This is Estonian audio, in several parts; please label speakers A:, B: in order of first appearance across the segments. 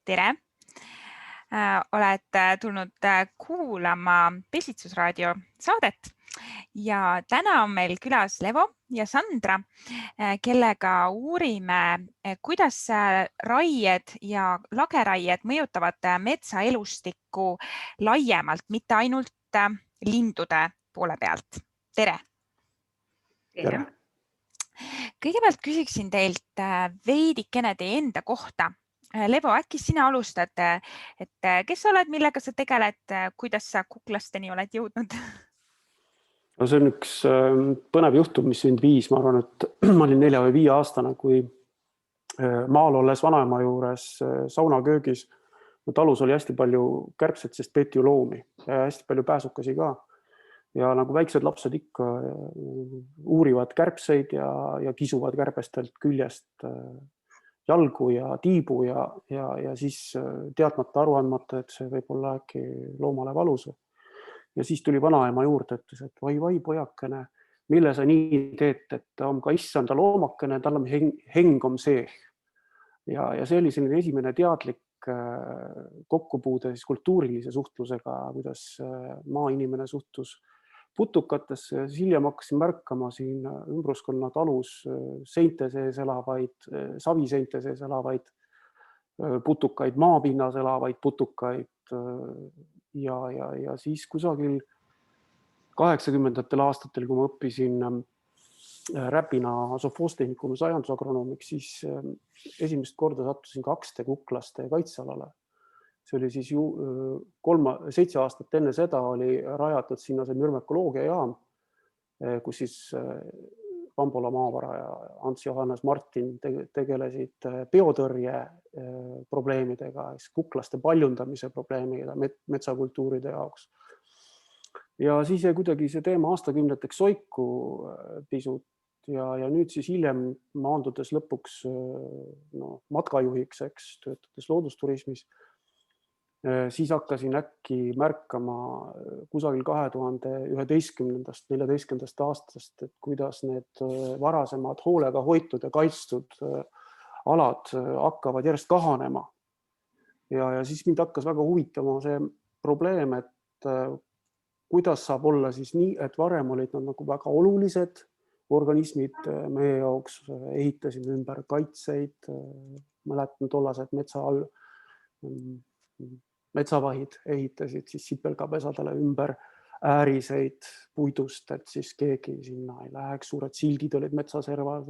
A: Tere! Oled tulnud kuulama Pesitsusraadio saadet ja täna on meil külas Levo ja Sandra, kellega uurime, kuidas raied ja lageraied mõjutavad metsaelustikku laiemalt, mitte ainult lindude poole pealt. Tere!
B: Tere!
A: Kõigepealt küsiksin teilt veidikene teie enda kohta. Levo, äkki sina alustad, et kes sa oled, millega sa tegeled, kuidas sa Kuklasteni oled jõudnud?
B: No see on üks põnev juhtum, mis mind viis. Ma arvan, et ma olin 4 või 5 aastane, kui maal olles vanaema juures saunaköögis. Talus oli hästi palju kärbseid, sest peeti ju loomi ja hästi palju pääsukasi ka. Ja nagu väiksed lapsed ikka uurivad kärbseid ja kisuvad kärbestelt küljest jalgu ja tiibu ja siis teadmata aruandmata, et see võib olla äkki loomale valus. Ja siis tuli vanaema juurde, ütles, et vai pojakene, mille sa nii teed, et on ka issanda loomakene, tal on hengom see. Ja see oli selline esimene teadlik kokkupuude kultuurilise suhtlusega, kuidas maainimene suhtus putukatesse ja hiljem hakkasin märkama siin ümbruskonna talus seinte sees elavaid, saviseinte sees elavaid putukaid, maapinnas elavaid putukaid ja siis kusagil 80ndatel aastatel, kui ma õppisin Räpina sovhoostehnikumi aiandusagronomiks, siis esimest korda sattusin Kakste kuklaste kaitsealale. See oli siis 7 aastat enne seda oli rajatud sinna see mürmekoloogia jaam, kus siis Pambola maavara ja Ants Johannes Martin tegelesid biotõrje probleemidega, kuklaste paljundamise probleemidega metsakultuuride jaoks. Ja siis jäi kuidagi see teema aastakümneteks soiku pisut ja nüüd siis hiljem maandudes lõpuks matkajuhiks, töötades loodusturismis, siis hakkasin äkki märkama kusagil 2011-14 aastast, et kuidas need varasemad hoolega hoitud ja kaitstud alad hakkavad järjest kahanema. Ja siis mind hakkas väga huvitama see probleem, et kuidas saab olla siis nii, et varem olid nad nagu väga olulised organismid meie jaoks, ehitasime ümber kaitseid, mäletan tollased metsavahid ehitasid siis sipelgapesadele ümber ääriseid puidust, et siis keegi sinna ei läheks. Suured sildid olid metsaserva,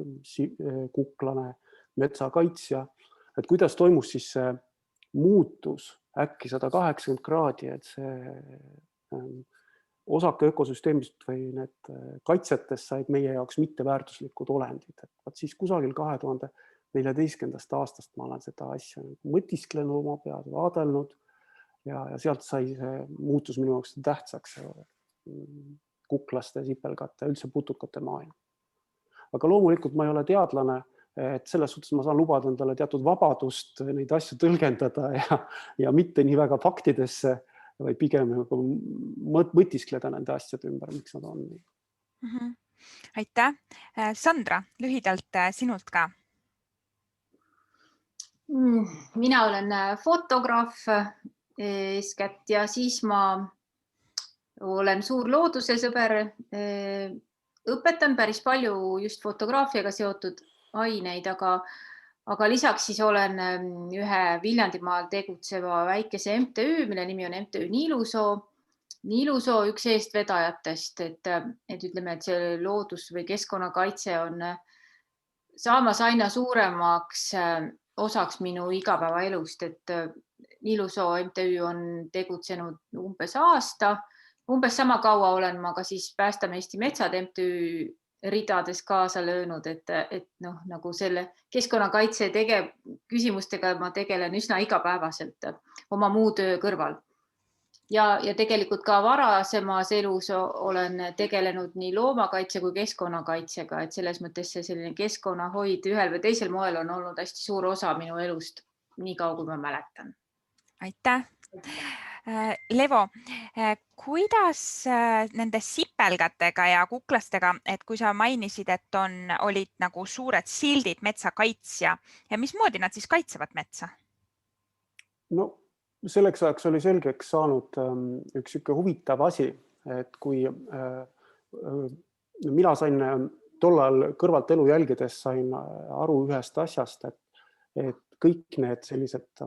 B: kuklane, metsakaitsja. Et kuidas toimus siis see muutus äkki 180 kraadi, et see osake ökosüsteemist või need kaitsetest said meie jaoks mitteväärtuslikud olendid. Et siis kusagil 2014 aastast ma olen seda asja mõtisklenud oma peas, vaadelnud ja sealt sai see muutus minu jaoks tähtsaks kuklaste, sipelgate, üldse putukate maailm. Aga loomulikult ma ei ole teadlane, et selles suhtes ma saan lubada endale teatud vabadust neid asju tõlgendada ja mitte nii väga faktidesse, vaid pigem mõtiskleda nende asjade ümber, miks nad on nii.
A: Aitäh! Sandra, lühidalt sinult ka.
C: Mina olen fotograaf eeskätt ja siis ma olen suur looduse sõber. Õpetan päris palju just fotograafiaga seotud aineid, aga lisaks siis olen ühe Viljandimaal tegutseva väikese MTÜ, mille nimi on MTÜ Niilusoo. Niilusoo üks eestvedajatest, et ütleme, et see loodus- või keskkonnakaitse on saamas aina suuremaks osaks minu igapäevaelust, et Niilusoo MTÜ on tegutsenud umbes aasta. Umbes sama kaua olen ma ka siis Päästame Eesti metsad MTÜ ridades kaasa löönud, et nagu selle keskkonnakaitse küsimustega ma tegelen üsna igapäevaselt oma muu töö kõrval. Ja tegelikult ka varasemas elus olen tegelenud nii loomakaitse kui keskkonnakaitsega, et selles mõttes see selline keskkonnahoid ühel või teisel moel on olnud hästi suur osa minu elust, nii kaua kui ma mäletan.
A: Aitäh! Levo, kuidas nende sipelgatega ja kuklastega, et kui sa mainisid, et olid nagu suured sildid metsakaitsja ja mismoodi nad siis kaitsevad metsa?
B: No selleks ajaks oli selgeks saanud üks sihuke huvitav asi, et kui mina sain tollal kõrvalt elu jälgides sain aru ühest asjast, et kõik need sellised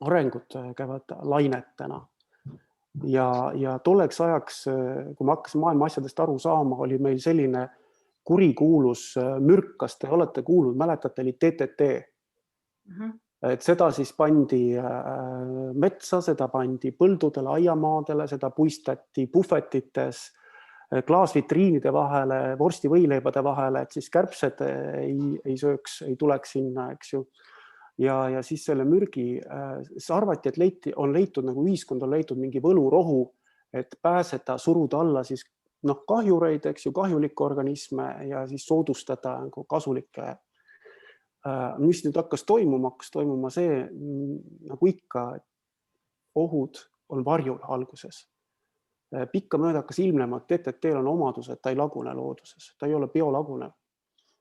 B: arengud käivad lainetena. Ja tolleks ajaks, kui ma hakkasin maailma asjadest aru saama, oli meil selline kurikuulus mürk, kas te olete kuulnud, mäletate, oli TTT. Et seda siis pandi metsa, seda pandi põldudele, aiamaadele, seda puistati puhvetites, klaasvitriinide vahele, vorstivõileibade vahele, et siis kärbsed ei sööks, ei tuleks sinna, eks ju. Ja siis selle mürgi, arvati, et on leitud, nagu ühiskond on leitud mingi võlurohu, et pääseda, suruda alla siis kahjureid, eks ju, kahjulikke organisme ja siis soodustada kasulikke. Mis nüüd hakkas toimuma see, nagu ikka, ohud on varjul alguses. Pikkamööda hakkas ilmnema, et TTT on omadus, et ta ei lagune looduses, ta ei ole biolagunev.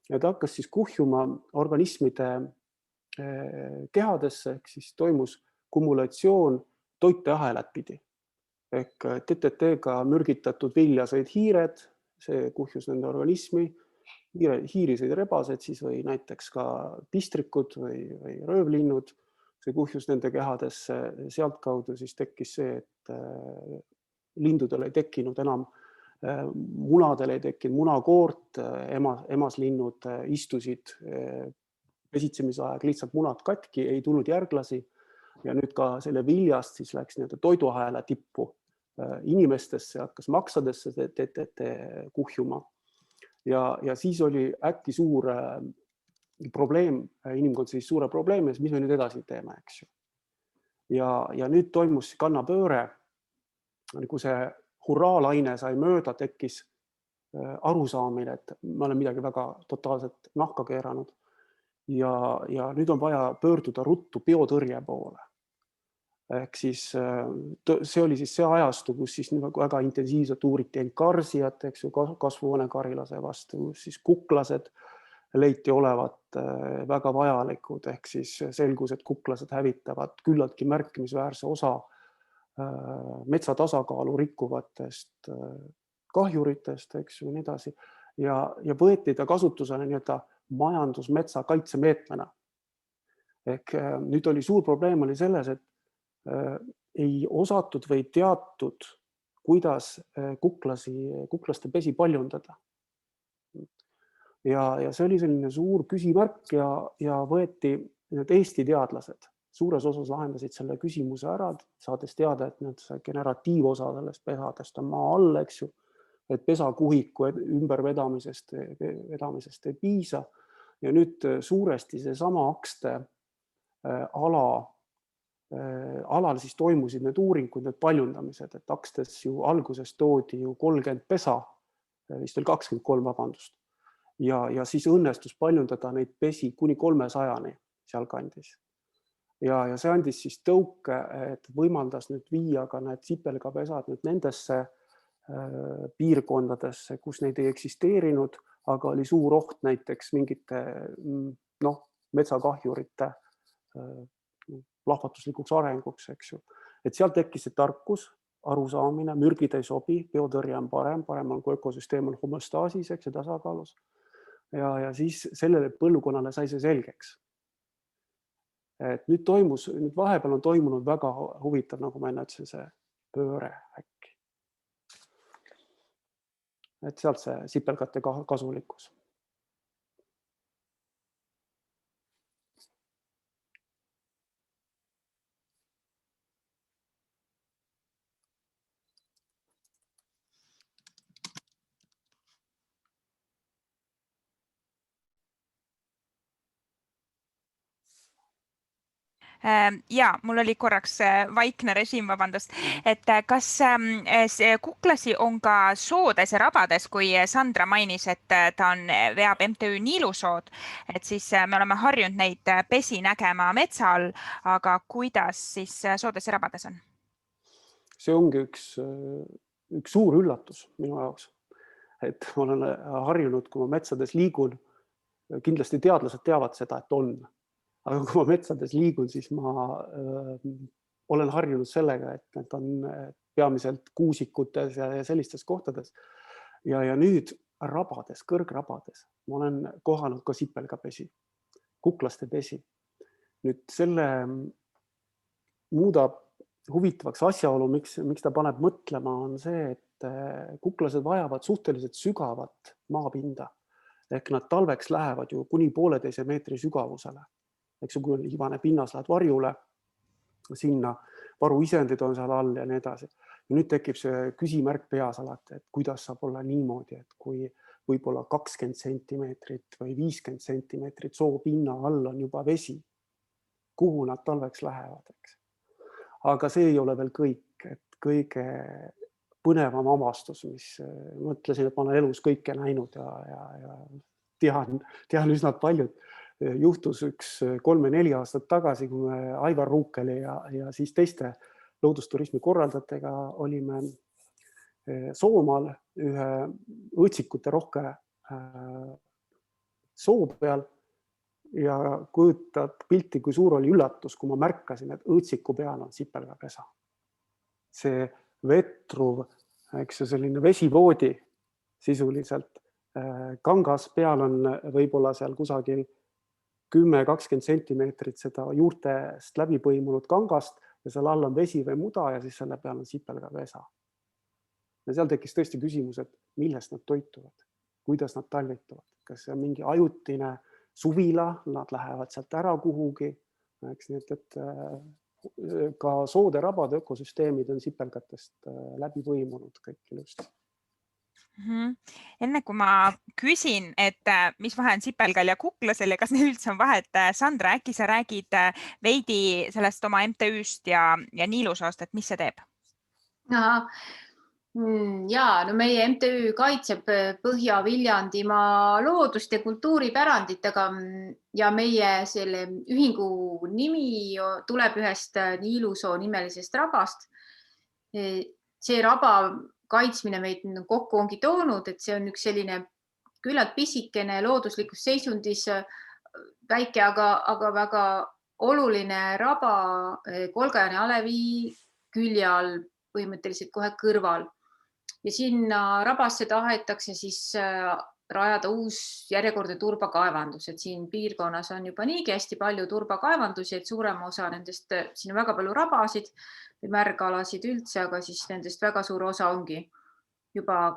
B: Ja ta hakkas siis kuhjuma organismide kehadesse, ehk siis toimus kumulatsioon toiteahelat pidi. Ehk TTT-ga mürgitatud vilja sõid hiired, see kuhjus nende organismi, hiiri sõid rebased siis või näiteks ka pistrikud või röövlinnud, see kuhjus nende kehadesse, sealt kaudu siis tekkis see, et lindudel ei tekkinud enam, munadel ei tekkinud munakoort, emaslinnud istusid pesitsemise aeg lihtsalt munad katki, ei tulnud järglasi ja nüüd ka selle viljast siis läks toiduahela tippu inimestesse, hakkas maksadesse TTT kuhjuma. Ja siis oli äkki suur probleem, inimkond siis suure probleemi, mis me nüüd edasi teeme, eks ju. Ja nüüd toimus kannapööre, kui see hurraalaine sai mööda, tekkis arusaamine, et ma olen midagi väga totaalselt nahka keeranud ja nüüd on vaja pöörduda ruttu biotõrje poole. Ehk siis see oli siis see ajastu, kus siis väga intensiivselt uuriti enkarsiat, eks ju, kasvuhoonekarilase vastu, siis kuklased leiti olevat väga vajalikud, ehk siis selgus, et kuklased hävitavad küllaltki märkimisväärse osa metsa tasakaalu rikkuvatest kahjuritest, eks ju, nii edasi. Ja võeti ta kasutusele majandusmetsa kaitsemeetmena. Ehk nüüd oli suur probleem oli selles, et ei osatud või teatud, kuidas kuklaste pesi paljundada. Ja see oli selline suur küsimärk ja võeti need Eesti teadlased suures osas lahendasid selle küsimuse ära, saades teada, et need generatiivosa sellest pesadest on maa all, eks ju, et pesakuhiku ümbervedamisest ei piisa. Ja nüüd suuresti see sama akste alal siis toimusid need uuringud, need paljundamised, et akstes ju alguses toodi ju 30 pesa, vist veel 23, vabandust. Ja siis õnnestus paljundada neid pesi kuni 300-ni seal kandis. Ja see andis siis tõuke, et võimaldas nüüd viia ka need sipelgapesad nüüd nendesse piirkondadesse, kus neid ei eksisteerinud, aga oli suur oht näiteks mingite metsakahjurite plahvatuslikuks arenguks, eks ju. Et seal tekkis see tarkus, arusaamine, mürgid ei sobi, biotõrje on parem on kui ökosüsteem on homostaasis, eks, ja tasakaalus. Ja siis sellele põllukonnale sai see selgeks. Et nüüd vahepeal on toimunud väga huvitav, nagu ma enne ütlesin, see pööre äkki. Et sealt see sipelgate kasulikkus.
A: Ja, mul oli korraks vaikne režiim, vabandust, et kas kuklasi on ka soodes ja rabades, kui Sandra mainis, et ta veab MTÜ Niilusood, et siis me oleme harjunud neid pesi nägema metsa all, aga kuidas siis soodes ja rabades on?
B: See ongi üks suur üllatus minu jaoks, et ma olen harjunud, kui ma metsades liigun, kindlasti teadlased teavad seda, et on. aga kui ma metsades liigun, siis ma olen harjunud sellega, et need on peamiselt kuusikutes ja sellistes kohtades. Ja nüüd rabades, kõrgrabades ma olen kohanud ka sipelgapesi, kuklaste pesi. Nüüd selle muudab huvitavaks asjaolu, miks ta paneb mõtlema, on see, et kuklased vajavad suhteliselt sügavat maapinda. Ehk nad talveks lähevad ju kuni 1,5 meetri sügavusele. Eks kui on ibane pinnas, lähed varjule, sinna varuisendid on seal all ja nii edasi. Ja nüüd tekib see küsimärk peas alati, et kuidas saab olla niimoodi, et kui võib-olla 20 sentimeetrit või 50 sentimeetrit soopinna all on juba vesi, kuhu nad talveks lähevad, eks. Aga see ei ole veel kõik, et kõige põnevam avastus, mis mõtlesin, et ma olen elus kõike näinud ja tean üsna paljud. Juhtus üks 3-4 aastat tagasi, kui me Aivar Ruukeli ja siis teiste loodusturismi korraldajatega olime Soomaal ühe õõtsikute rohke soo peal ja kujutad pilti, kui suur oli üllatus, kui ma märkasin, et õõtsiku peal on sipelgapesa. See vetruv, eks see selline vesivoodi sisuliselt, kangas peal on võib-olla seal kusagil 10-20 sentimeetrit seda juurtest läbi põimunud kangast ja seal all on vesi või muda ja siis selle peal on sipelgapesa. Ja seal tekkis tõesti küsimus, et millest nad toituvad, kuidas nad talvituvad, kas see on mingi ajutine suvila, nad lähevad sealt ära kuhugi, eks nii, et ka soode rabade ökosüsteemid on sipelgatest läbi põimunud kõik ilusti.
A: Enne kui ma küsin, et mis vahe on sipelgal ja kuklasel ja kas neil üldse on vahet, Sandra, äkki sa räägid veidi sellest oma MTÜ-st ja Niilusoost, et mis see teeb?
C: Jaa, no meie MTÜ kaitseb Põhja-Viljandimaa loodust ja kultuuripärandit, aga ja meie selle ühingu nimi tuleb ühest Niilusoo nimelisest rabast. See raba kaitsmine meid kokku ongi toonud, et see on üks selline küllalt pisikene looduslikus seisundis väike, aga väga oluline raba Kolgajani alevi külje all põhimõtteliselt kohe kõrval. Ja sinna rabasse tahetakse siis rajada uus järjekordne turbakaevandus, et siin piirkonnas on juba niigi hästi palju turbakaevandusi, et suurema osa nendest, siin on väga palju rabasid või märgalasid üldse, aga siis nendest väga suur osa ongi juba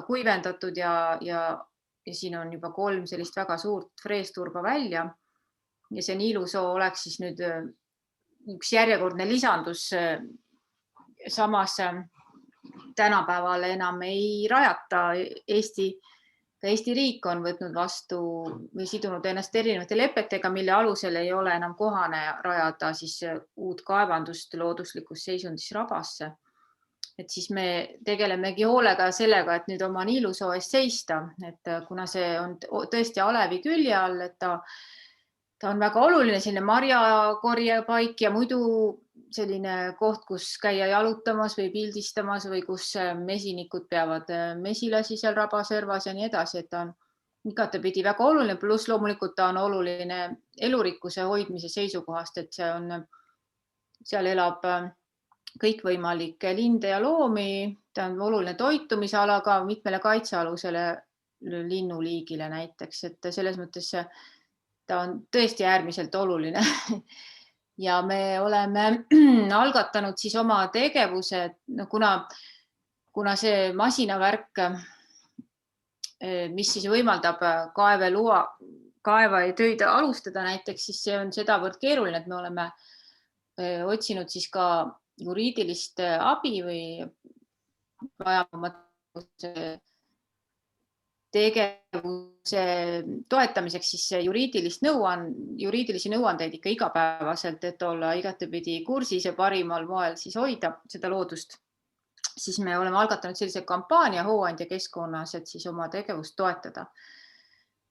C: kuivendatud ja siin on juba 3 sellist väga suurt freesturba välja. Ja see Niilusoo oleks siis nüüd üks järjekordne lisandus. Samas tänapäeval enam ei rajata. Eesti riik on võtnud vastu või sidunud ennast erinevate lepetega, mille alusel ei ole enam kohane rajada siis uut kaevandust looduslikus seisundis rabasse. Et siis me tegelemegi hoolega sellega, et nüüd oma Niilusoo eest seista, et kuna see on tõesti alevi külje all, et ta on väga oluline selline marjakorjepaik ja muidu selline koht, kus käia jalutamas või pildistamas või kus mesinikud peavad mesilasi seal rabaservas ja nii edasi, et ta on igatepidi väga oluline, pluss loomulikult ta on oluline elurikkuse hoidmise seisukohast, et seal elab kõikvõimalikke linde ja loomi, ta on oluline toitumisala ka mitmele kaitsealusele linnuliigile näiteks, et selles mõttes ta on tõesti äärmiselt oluline. Ja me oleme algatanud siis oma tegevuse, kuna see masinavärk, mis siis võimaldab kaevetöid alustada näiteks, siis see on sedavõrd keeruline, et me oleme otsinud siis ka juriidilist abi või vajame oma tegevuse toetamiseks siis juriidilisi nõuandeid ikka igapäevaselt, et olla igatepidi kursis ja parimal moel siis hoida seda loodust. Siis me oleme algatanud sellise kampaania hooandja keskkonnas, et siis oma tegevust toetada.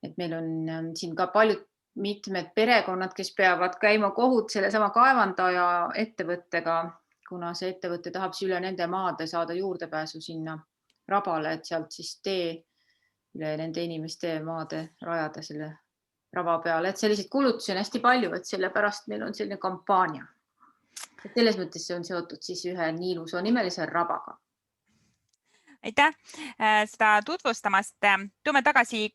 C: Et meil on siin ka mitmed perekonnad, kes peavad käima kohut selle sama kaevandaja ettevõttega, kuna see ettevõte tahab üle nende maade saada juurdepääsu sinna rabale, et sealt siis üle nende inimeste maade rajada selle raba peale, et selliseid kulutusi on hästi palju, et sellepärast meil on selline kampaania. Et selles mõttes see on seotud siis ühe nii ilusa nimelise rabaga.
A: Aitäh seda tutvustamast. Tuume tagasi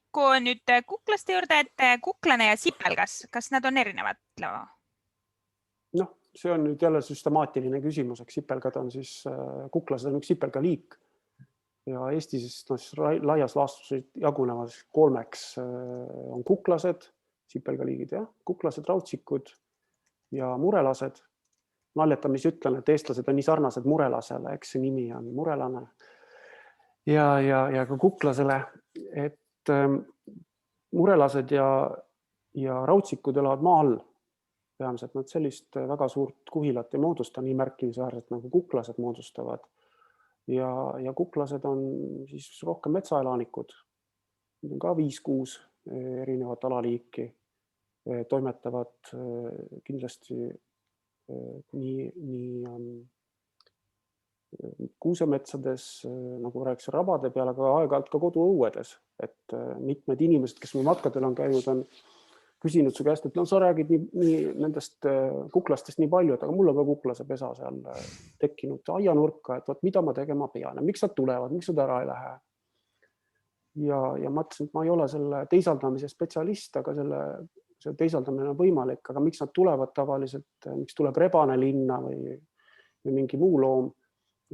A: nüüd kuklaste juurde, et kuklane ja sipelgas, kas nad on erinevad?
B: Noh, see on nüüd jälle süstemaatiline küsimus, eks sipelgad on siis, kuklased on üks sipelga liik ja Eestis laias laastus jagunevad 3-ks on kuklased, sipelgaliigid, kuklased, rautsikud ja murelased. Naljatamis ütlen, et eestlased on nii sarnased murelasele, eks see nimi on murelane ja ka kuklasele, et murelased ja rautsikud elavad maa all. Peamiselt nad sellist väga suurt kuhilat ei moodusta, nii märkimisväärselt nagu kuklased moodustavad. Ja kuklased on siis rohkem metsaelanikud. Need on ka 5-6 erinevat alaliiki. Toimetavad kindlasti nii kuusemetsades, nagu rääkis rabade peale, aga aeg-ajalt ka koduõuedes. Et mitmed inimesed, kes meil matkadel on käinud, on küsinud su käest, et sa räägid nii nendest kuklastest nii palju, et aga mul on ka kuklase pesa seal tekkinud aianurka, et mida ma tegema pean ja miks nad tulevad, miks nad ära ei lähe. Ja ma ütlesin, et ma ei ole selle teisaldamise spetsialist, aga see teisaldamine on võimalik, aga miks nad tulevad tavaliselt, miks tuleb rebane linna või mingi muu loom,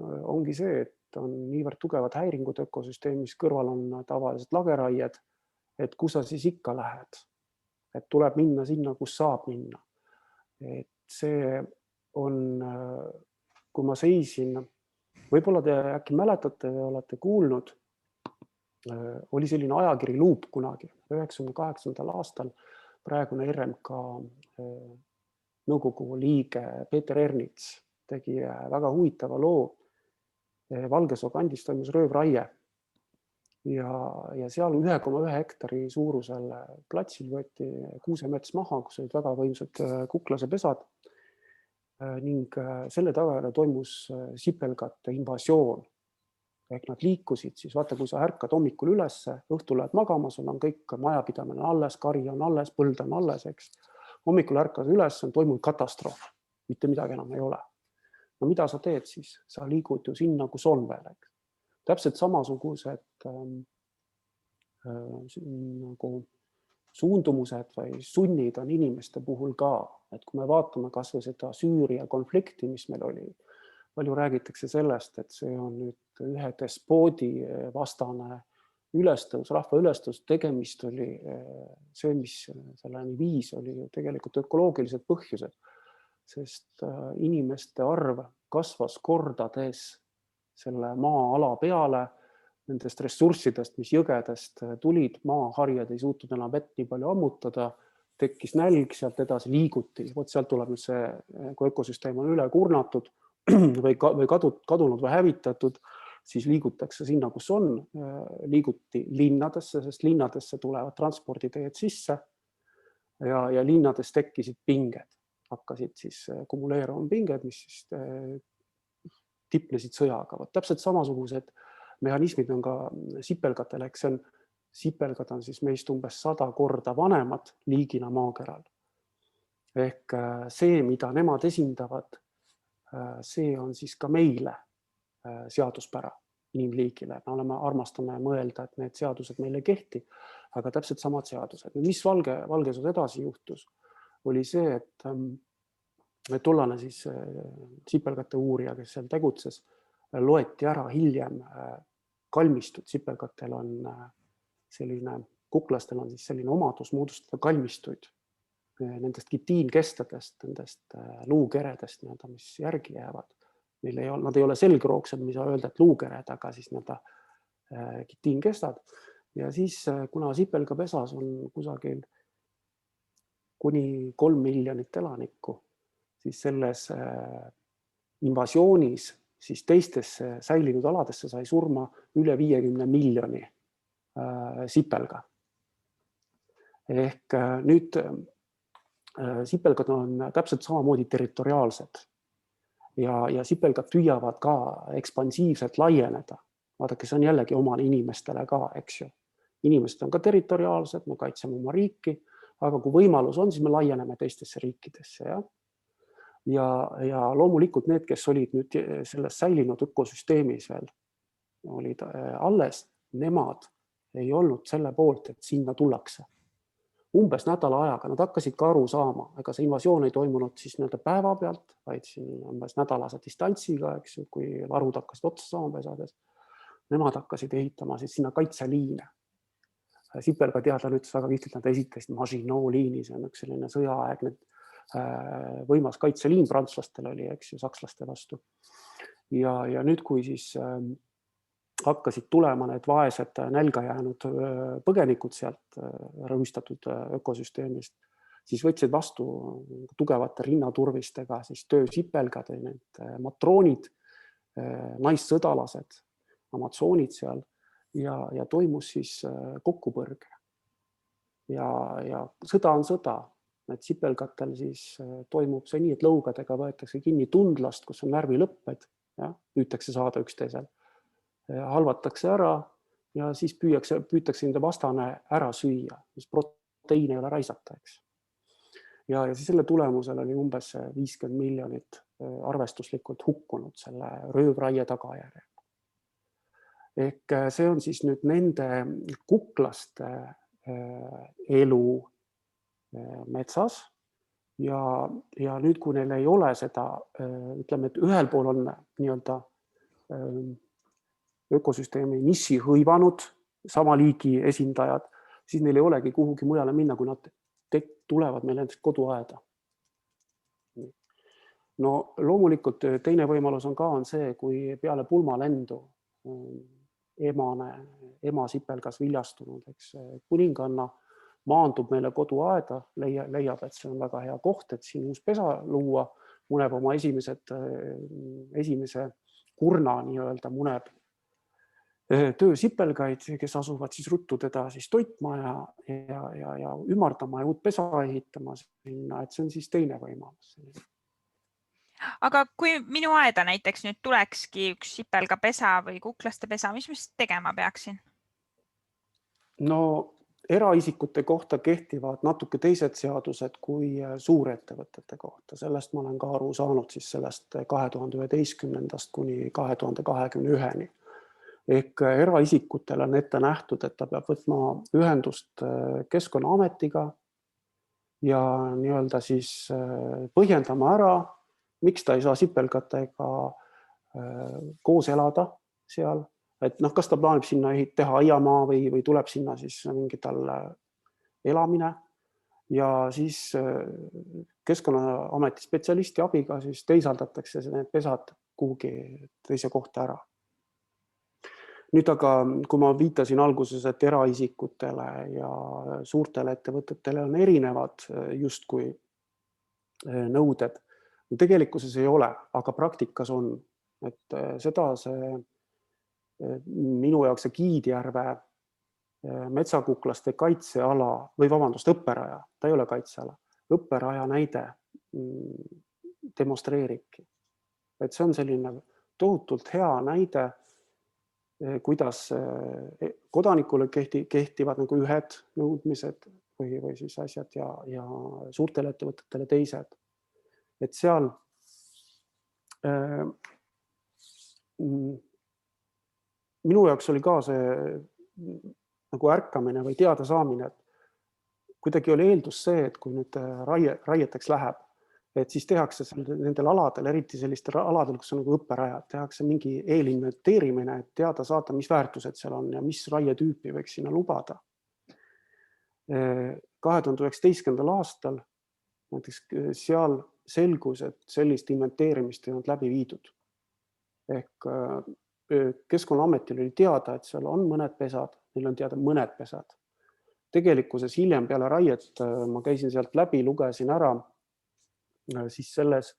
B: ongi see, et on niivõrd tugevad häiringud ökosüsteemis, kõrval on tavaliselt lageraied, et kus sa siis ikka lähed. Et tuleb minna sinna, kus saab minna. Et see on, kui ma seisin, võib-olla te äkki mäletate ja olete kuulnud, oli selline ajakiri Luup kunagi, 98. aastal praegune RMK nõukogu liige Peeter Ernits tegi väga huvitava loo. Valgesoo kandis toimus röövraie ja seal 1,1 hektari suurusel platsil võeti kuusemets maha, kus olid väga võimsad kuklasepesad ning selle tagajärjel toimus sipelgate invasioon. Ehk nad liikusid siis, vaata, kui sa ärkad hommikul ülesse, õhtul lähed magama, sul on kõik majapidamine alles, kari on alles, põld on alles, eks. Hommikul ärkad üles, on toimunud katastroof, mitte midagi enam ei ole. No mida sa teed siis? Sa liigud ju sinna, kus on veel. Täpselt samasugused nagu suundumused või sunnid on inimeste puhul ka. Et kui me vaatame kas või seda Süüria konflikti, mis meil oli, palju räägitakse sellest, et see on nüüd ühe despoodi vastane ülestõus, rahva ülestõus, tegemist oli see, mis selleni viis, oli ju tegelikult ökoloogilised põhjused, sest inimeste arv kasvas kordades selle maa-ala peale, nendest ressurssidest, mis jõgedest tulid, maaharjad ei suutnud enam vett nii palju ammutada, tekkis nälg, sealt edasi liiguti. Vot sealt tuleb nüüd see, kui ökosüsteem on üle kurnatud või kadunud või hävitatud, siis liigutakse sinna, kus on, liiguti linnadesse, sest linnadesse tulevad transporditeed sisse ja linnades tekkisid pinged. Hakkasid siis kumuleeruma pinged, mis siis tipnesid sõjaga. Täpselt samasugused mehhanismid on ka sipelgatel, eks sipelgad on siis meist umbes 100 korda vanemad liigina maakeral. Ehk see, mida nemad esindavad, see on siis ka meile seaduspära inimliigile. Me armastame mõelda, et need seadused meile ei kehti, aga täpselt samad seadused. Mis Valgesoos edasi juhtus, oli see, et tollane siis sipelgate uurija, kes seal tegutses, loeti ära hiljem kalmistud. Sipelgatel on selline, kuklastel on siis selline omadus moodustada kalmistuid nendest kitiinkestadest, nendest luukeredest, mis järgi jäävad. Nad ei ole selgroogsed, mis saa öelda, et luukered, aga siis kitiinkestad. Ja siis, kuna sipelgapesas on kusagil kuni 3 miljonit elanikku, siis selles invasioonis siis teistesse säilinud aladesse sai surma üle 50 miljoni sipelga. Ehk nüüd sipelgad on täpselt samamoodi territoriaalsed ja sipelgad püüavad ka ekspansiivselt laieneda. Vaadake, see on jällegi omane inimestele ka, eks ju. Inimesed on ka territoriaalsed, me kaitseme oma riiki, aga kui võimalus on, siis me laieneme teistesse riikidesse. Ja loomulikult need, kes olid nüüd selles säilinud ökosüsteemis veel, olid alles, nemad ei olnud selle poolt, et sinna tullakse. Umbes nädala ajaga nad hakkasid ka aru saama, ega see invasioon ei toimunud siis päeva pealt, vaid siin umbes nädalase distantsiga, eks ju, kui varud hakkasid otsa saama pesades. Nemad hakkasid ehitama siis sinna kaitseliine. Sipelgateadlane ütles väga lihtsalt, nad esitasid Maginot liini, see on üks selline sõjaaegne võimas kaitseliin prantslastel oli, eks ju, sakslaste vastu. Ja nüüd, kui siis hakkasid tulema need vaesed nälga jäänud põgenikud sealt rõhustatud ökosüsteemist, siis võtsid vastu tugevate rinnaturvistega siis töösipelgad, need matroonid, naissõdalased, amatsoonid seal ja toimus siis kokkupõrge. Ja sõda on sõda. Need sipelgatel siis toimub see nii, et lõugadega võetakse kinni tundlast, kus on närvilõpped, püütakse saada üksteisel. Halvatakse ära ja siis püütakse nende vastane ära süüa, mis proteiine ei ole raisata, eks. Ja siis selle tulemusel oli umbes 50 miljonit arvestuslikult hukkunud selle röövraie tagajärjel. Ehk see on siis nüüd nende kuklaste elu metsas ja nüüd, kui neil ei ole seda, ütleme, et ühel pool on nii-öelda ökosüsteemi nissi hõivanud sama liigi esindajad, siis neil ei olegi kuhugi mujale minna, kui nad tulevad meil endast koduaeda. No loomulikult teine võimalus on see, kui peale pulmalendu emasipelgas viljastunud, eks kuninganna maandub meile koduaeda, leiab, et see on väga hea koht, et siin uus pesa luua, muneb oma esimese kurna nii-öelda muneb töösipelgaid, kes asuvad siis ruttu teda siis toitma ja ümardama ja uut pesa ehitama sinna, et see on siis teine võimalus.
A: Aga kui minu aeda näiteks nüüd tulekski üks sipelgapesa või kuklaste pesa, mis ma tegema peaksin?
B: No eraisikute kohta kehtivad natuke teised seadused kui suurettevõtete kohta. Sellest ma olen ka aru saanud siis sellest 2011. kuni 2021. Ehk eraisikutel on ette nähtud, et ta peab võtma ühendust Keskkonnaametiga ja nii-öelda siis põhjendama ära, miks ta ei saa sipelgatega koos elada seal. Et kas ta plaanib sinna teha aiamaa või tuleb sinna siis mingi talle elamine ja siis Keskkonnaameti spetsialisti abiga siis teisaldatakse need pesad kuhugi teise kohta ära. Nüüd aga, kui ma viitasin alguses, et eraisikutele ja suurtele ettevõtetele on erinevad justkui nõuded, tegelikkuses ei ole, aga praktikas on. Et seda minu jaoks see Kiidjärve metsakuklaste kaitseala või õpperaja, ta ei ole kaitseala, õpperaja näide demonstreeribki. Et see on selline tohutult hea näide, kuidas kodanikule kehtivad nagu ühed nõudmised või siis asjad ja suurtele ettevõtetele teised. Et seal minu jaoks oli ka see nagu ärkamine või teada saamine, et kuidagi oli eeldus see, et kui nüüd raieteks läheb, et siis tehakse nendel aladel, eriti sellistel aladel, kus on nagu õpperajad, tehakse mingi eelinventeerimine, et teada saada, mis väärtused seal on ja mis raietüüpi võiks sinna lubada. 2019. aastal näiteks seal selgus, et sellist inventeerimist ei olnud läbi viidud. Ehk Keskkonnaametil oli teada, et seal on mõned pesad, neil on teada mõned pesad. Tegelikkuses hiljem peale raiet ma käisin sealt läbi, lugesin ära siis selles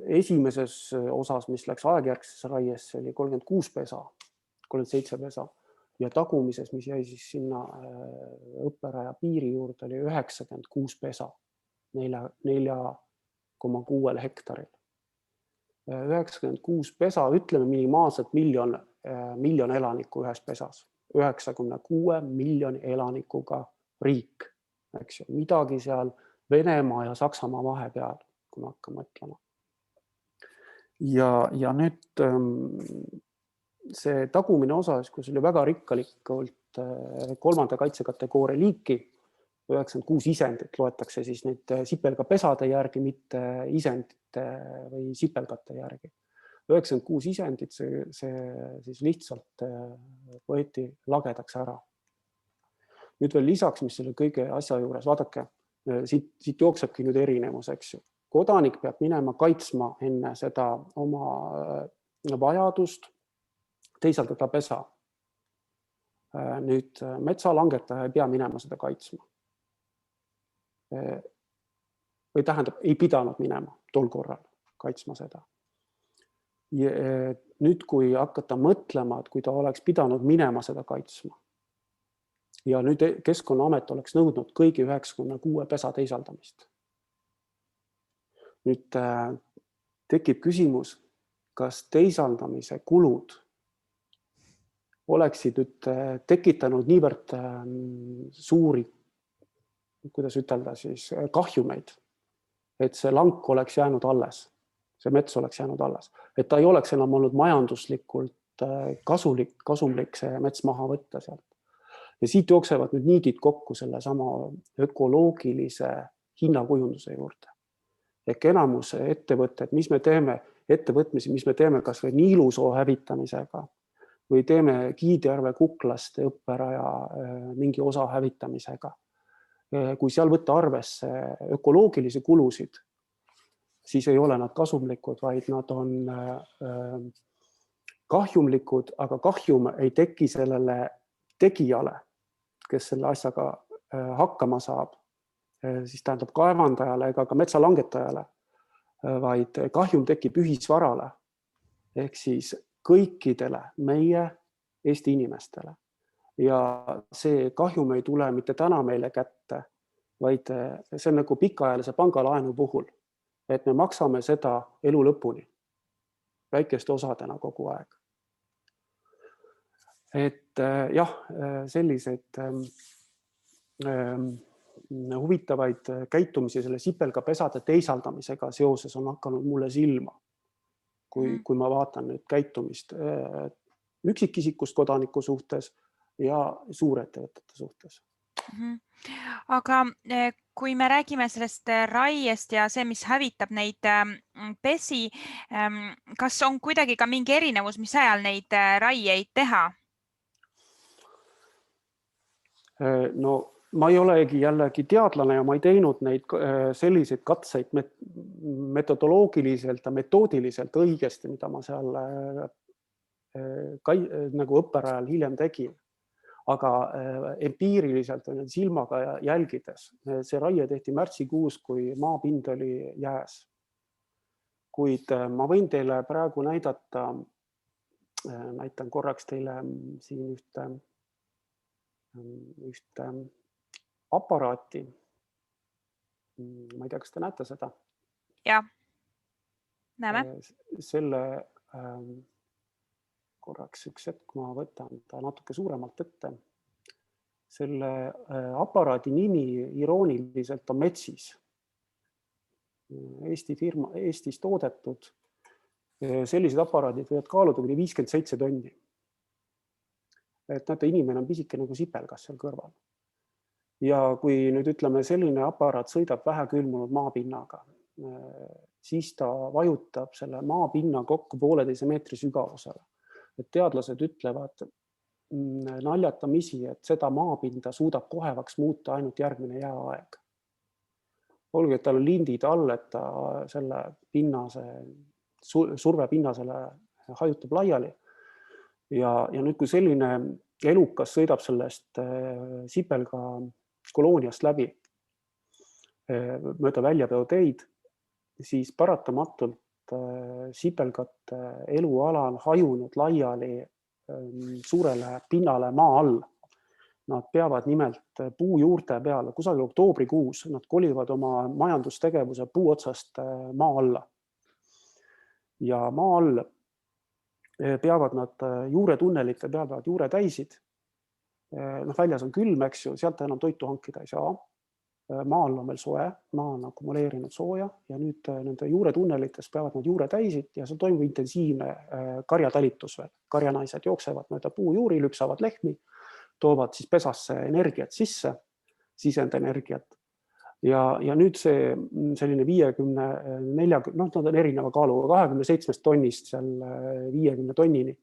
B: esimeses osas, mis läks aegjärgsesse raiesse, oli 36 pesa, 37 pesa ja tagumises, mis jäi siis sinna õpperaja piiri juurde, oli 96 pesa 4,6 hektaril. 96 pesa, ütleme minimaalselt miljon elanikku ühes pesas. 96 miljoni elanikuga riik, eks ju, midagi seal Venemaa ja Saksamaa vahepeal, kui me hakkame mõtlema. Ja nüüd see tagumine osa, kus oli väga rikkalikult 3. kaitsekategooria liiki, 96 isendit loetakse siis neid sipelgapesade järgi, mitte isendite või sipelgate järgi. 96 isendit, see siis lihtsalt võeti lagedaks ära. Nüüd veel lisaks, mis selle kõige asja juures, vaadake, siit jooksebki nüüd erinevus, eks ju. Kodanik peab minema kaitsma enne seda oma vajadust teisaldada pesa. Nüüd metsalangetaja ei pea minema seda kaitsma. Või tähendab, ei pidanud minema tol korral kaitsma seda. Nüüd, kui hakata mõtlema, et kui ta oleks pidanud minema seda kaitsma ja nüüd Keskkonnaamet oleks nõudnud kõigi 96 pesa teisaldamist. Nüüd tekib küsimus, kas teisaldamise kulud oleksid nüüd tekitanud niivõrd suuri, kuidas ütelda siis, kahjumeid, et see lank oleks jäänud alles, see mets oleks jäänud alles, et ta ei oleks enam olnud majanduslikult kasumlik see mets maha võtta sealt. Ja siit jooksevad nüüd niidid kokku selle sama ökoloogilise hinnakujunduse juurde. Ehk enamus ettevõtted, mis me teeme, ettevõtmisi, mis me teeme kas või Niilusoo hävitamisega või teeme Kiidjärve Kuklaste õpperaja mingi osa hävitamisega. Kui seal võtta arvesse ökoloogilisi kulusid, siis ei ole nad kasumlikud, vaid nad on kahjumlikud, aga kahjum ei teki sellele tegijale, kes selle asjaga hakkama saab, siis tähendab kaevandajale ega ka metsalangetajale, vaid kahjum tekib ühisvarale ehk siis kõikidele meie Eesti inimestele. Ja see kahjum ei tule mitte täna meile kätte, vaid see on nagu pikaajalise pangalaenu puhul, et me maksame seda elu lõpuni, väikeste osadena kogu aeg. Et jah, selliseid huvitavaid käitumisi selle sipelgapesade teisaldamisega seoses on hakanud mulle silma, kui ma vaatan nüüd käitumist üksikisikust kodaniku suhtes ja suurettevõtete suhtes.
A: Aga kui me räägime sellest raiest ja see, mis hävitab neid pesi, kas on kuidagi ka mingi erinevus, mis ajal neid raieid teha?
B: No ma ei olegi jällegi teadlane ja ma ei teinud neid selliseid katseid metodoloogiliselt ja metoodiliselt õigesti, mida ma seal nagu õpperajal hiljem tegin. Aga empiiriliselt on silmaga jälgides. See raie tehti märtsikuus, kui maapind oli jääs. Kuid ma võin teile praegu näidata, näitan korraks teile siin ühte aparaati. Ma ei tea, kas te näete seda?
A: Jah, näeme.
B: Selle korraks üks hetk ma võtan ta natuke suuremalt ette. Selle aparaadi nimi irooniliselt on Metsis. Eestis toodetud. Sellised aparaadid võivad kaaluda kuni 57 tonni. Et näete, inimene on pisike nagu sipelgas seal kõrval. Ja kui nüüd ütleme, selline aparaat sõidab vähe külmunud maapinnaga, siis ta vajutab selle maapinna kokku 1,5 meetri sügavusele. Et teadlased ütlevad naljatamisi, et seda maapinda suudab kohevaks muuta ainult järgmine jääaeg. Olgu, et tal on lindid all, et ta selle survepinnasele hajutab laiali. Ja nüüd, kui selline elukas sõidab sellest sipelga kolooniast läbi mööda väljaveoteid, siis paratamatult sipelgate eluala on hajunud laiali suurele pinnale maa all. Nad peavad nimelt puujuurte peale, kusagil oktoobrikuus, nad kolivad oma majandustegevuse puu otsast maa alla. Ja maa all peavad nad juuretunnelite peal peavad juuretäisid väljas on külm, eks ju, sealt enam toitu hankida ei saa. Maal on veel soe, maa on akumuleerinud sooja ja nüüd nende juuretunnelites peavad nad juure täisid ja see toimub intensiivne karjatalitus veel. Karjanaised jooksevad mööda puujuuri, lüpsavad lehmi, toovad siis pesasse energiat sisse, sisendenergiat. Ja nüüd see selline 50-40, nad on erineva kaaluga, 27 tonnist seal 50 tonnini,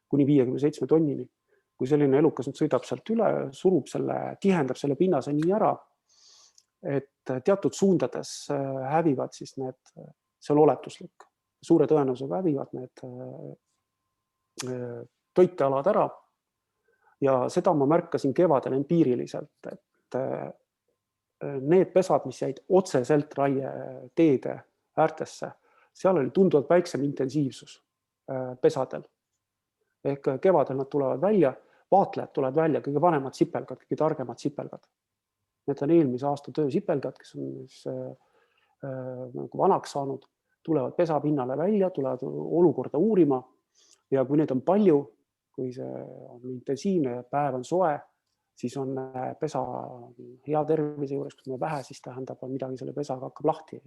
B: kuni 57 tonnini. Kui selline elukas nüüd sõidab sealt üle, surub selle, tihendab selle pinnase nii ära, et teatud suundades hävivad siis need, see on oletuslik, suure tõenäosusega hävivad need toitealad ära. Ja seda ma märkasin kevadel empiiriliselt, et need pesad, mis jäid otseselt raieteede äärtesse, seal oli tunduvalt väiksem intensiivsus pesadel. Ehk kevadel nad tulevad välja, vaatlejad tulevad välja, kõige vanemad sipelgad, kõige targemad sipelgad. Need on eelmise aasta töö sipelgad, kes on nagu vanaks saanud, tulevad pesapinnale välja, tulevad olukorda uurima ja kui neid on palju, kui see on intensiivne ja päev on soe, siis on pesa hea tervise juures, kui on vähe, siis tähendab, on midagi selle pesaga hakkab lahti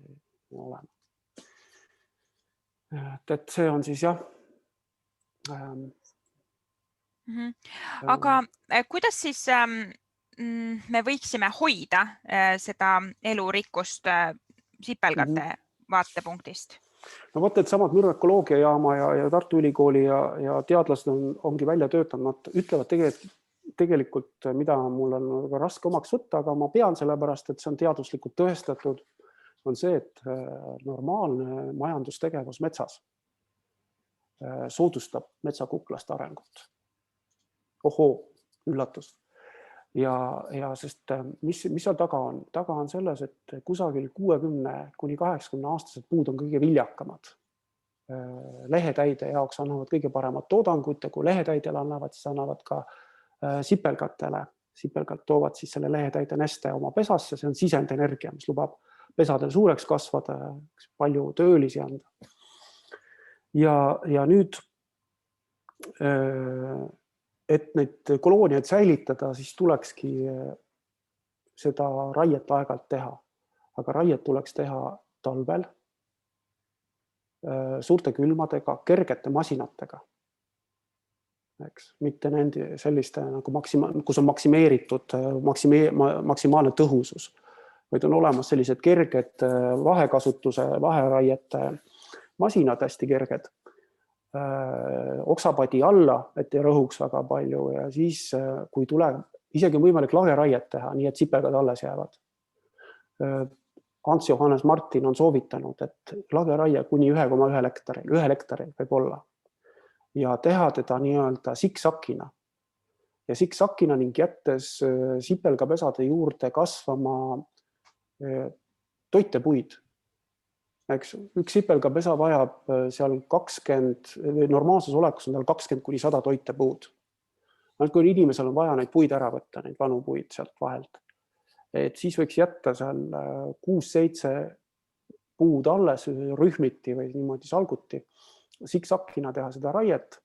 B: olema. Et see on siis jah.
A: Aga kuidas siis me võiksime hoida seda elurikkust sipelgate vaatepunktist?
B: No vaata, et samad Müru ökoloogiajaama ja Tartu Ülikooli ja teadlased ongi välja töötanud, nad ütlevad tegelikult, mida mul on väga raske omaks võtta, aga ma pean sellepärast, et see on teaduslikult tõestatud, on see, et normaalne majandustegevus metsas soodustab metsakuklast arengut. Ohoo, üllatus. Ja sest mis seal taga on? Taga on selles, et kusagil 60 kuni 80 aastased puud on kõige viljakamad. Lehetäide jaoks annavad kõige paremat toodangut ja kui lehetäidele annavad, siis annavad ka sipelgatele. Sipelgad toovad siis selle lehetäide neste oma pesasse, see on sisendenergia, mis lubab pesadel suureks kasvada, palju töölisi anda. Ja nüüd et neid kolooniaid säilitada, siis tulekski seda raiet aeg-ajalt teha. Aga raiet tuleks teha talvel, suurte külmadega, kergete masinatega. Eks? Mitte nende selliste, nagu kus on maksimeeritud maksimaalne tõhusus, vaid on olemas sellised kerged vahekasutuse, vaheraiete masinad, hästi kerged. Oksapadi alla, et ei rõhuks väga palju ja siis, kui tuleb, isegi on võimalik lageraiet teha, nii et sipelgad alles jäävad. Hans Johannes Martin on soovitanud, et lageraie kuni 1,1 hektaril võib olla ja teha teda nii-öelda siksakina. Ja siksakina ning jättes sipelgapesade juurde kasvama toitepuid. Eks, üks sipelgapesa vajab seal 20, normaalses olekus on tal 20 kuni 100 toitepuud. Kui inimesel on vaja neid puid ära võtta, neid vanu puid sealt vahelt, et siis võiks jätta seal 6-7 puud alles rühmiti või niimoodi salguti, siksakina teha seda raiet,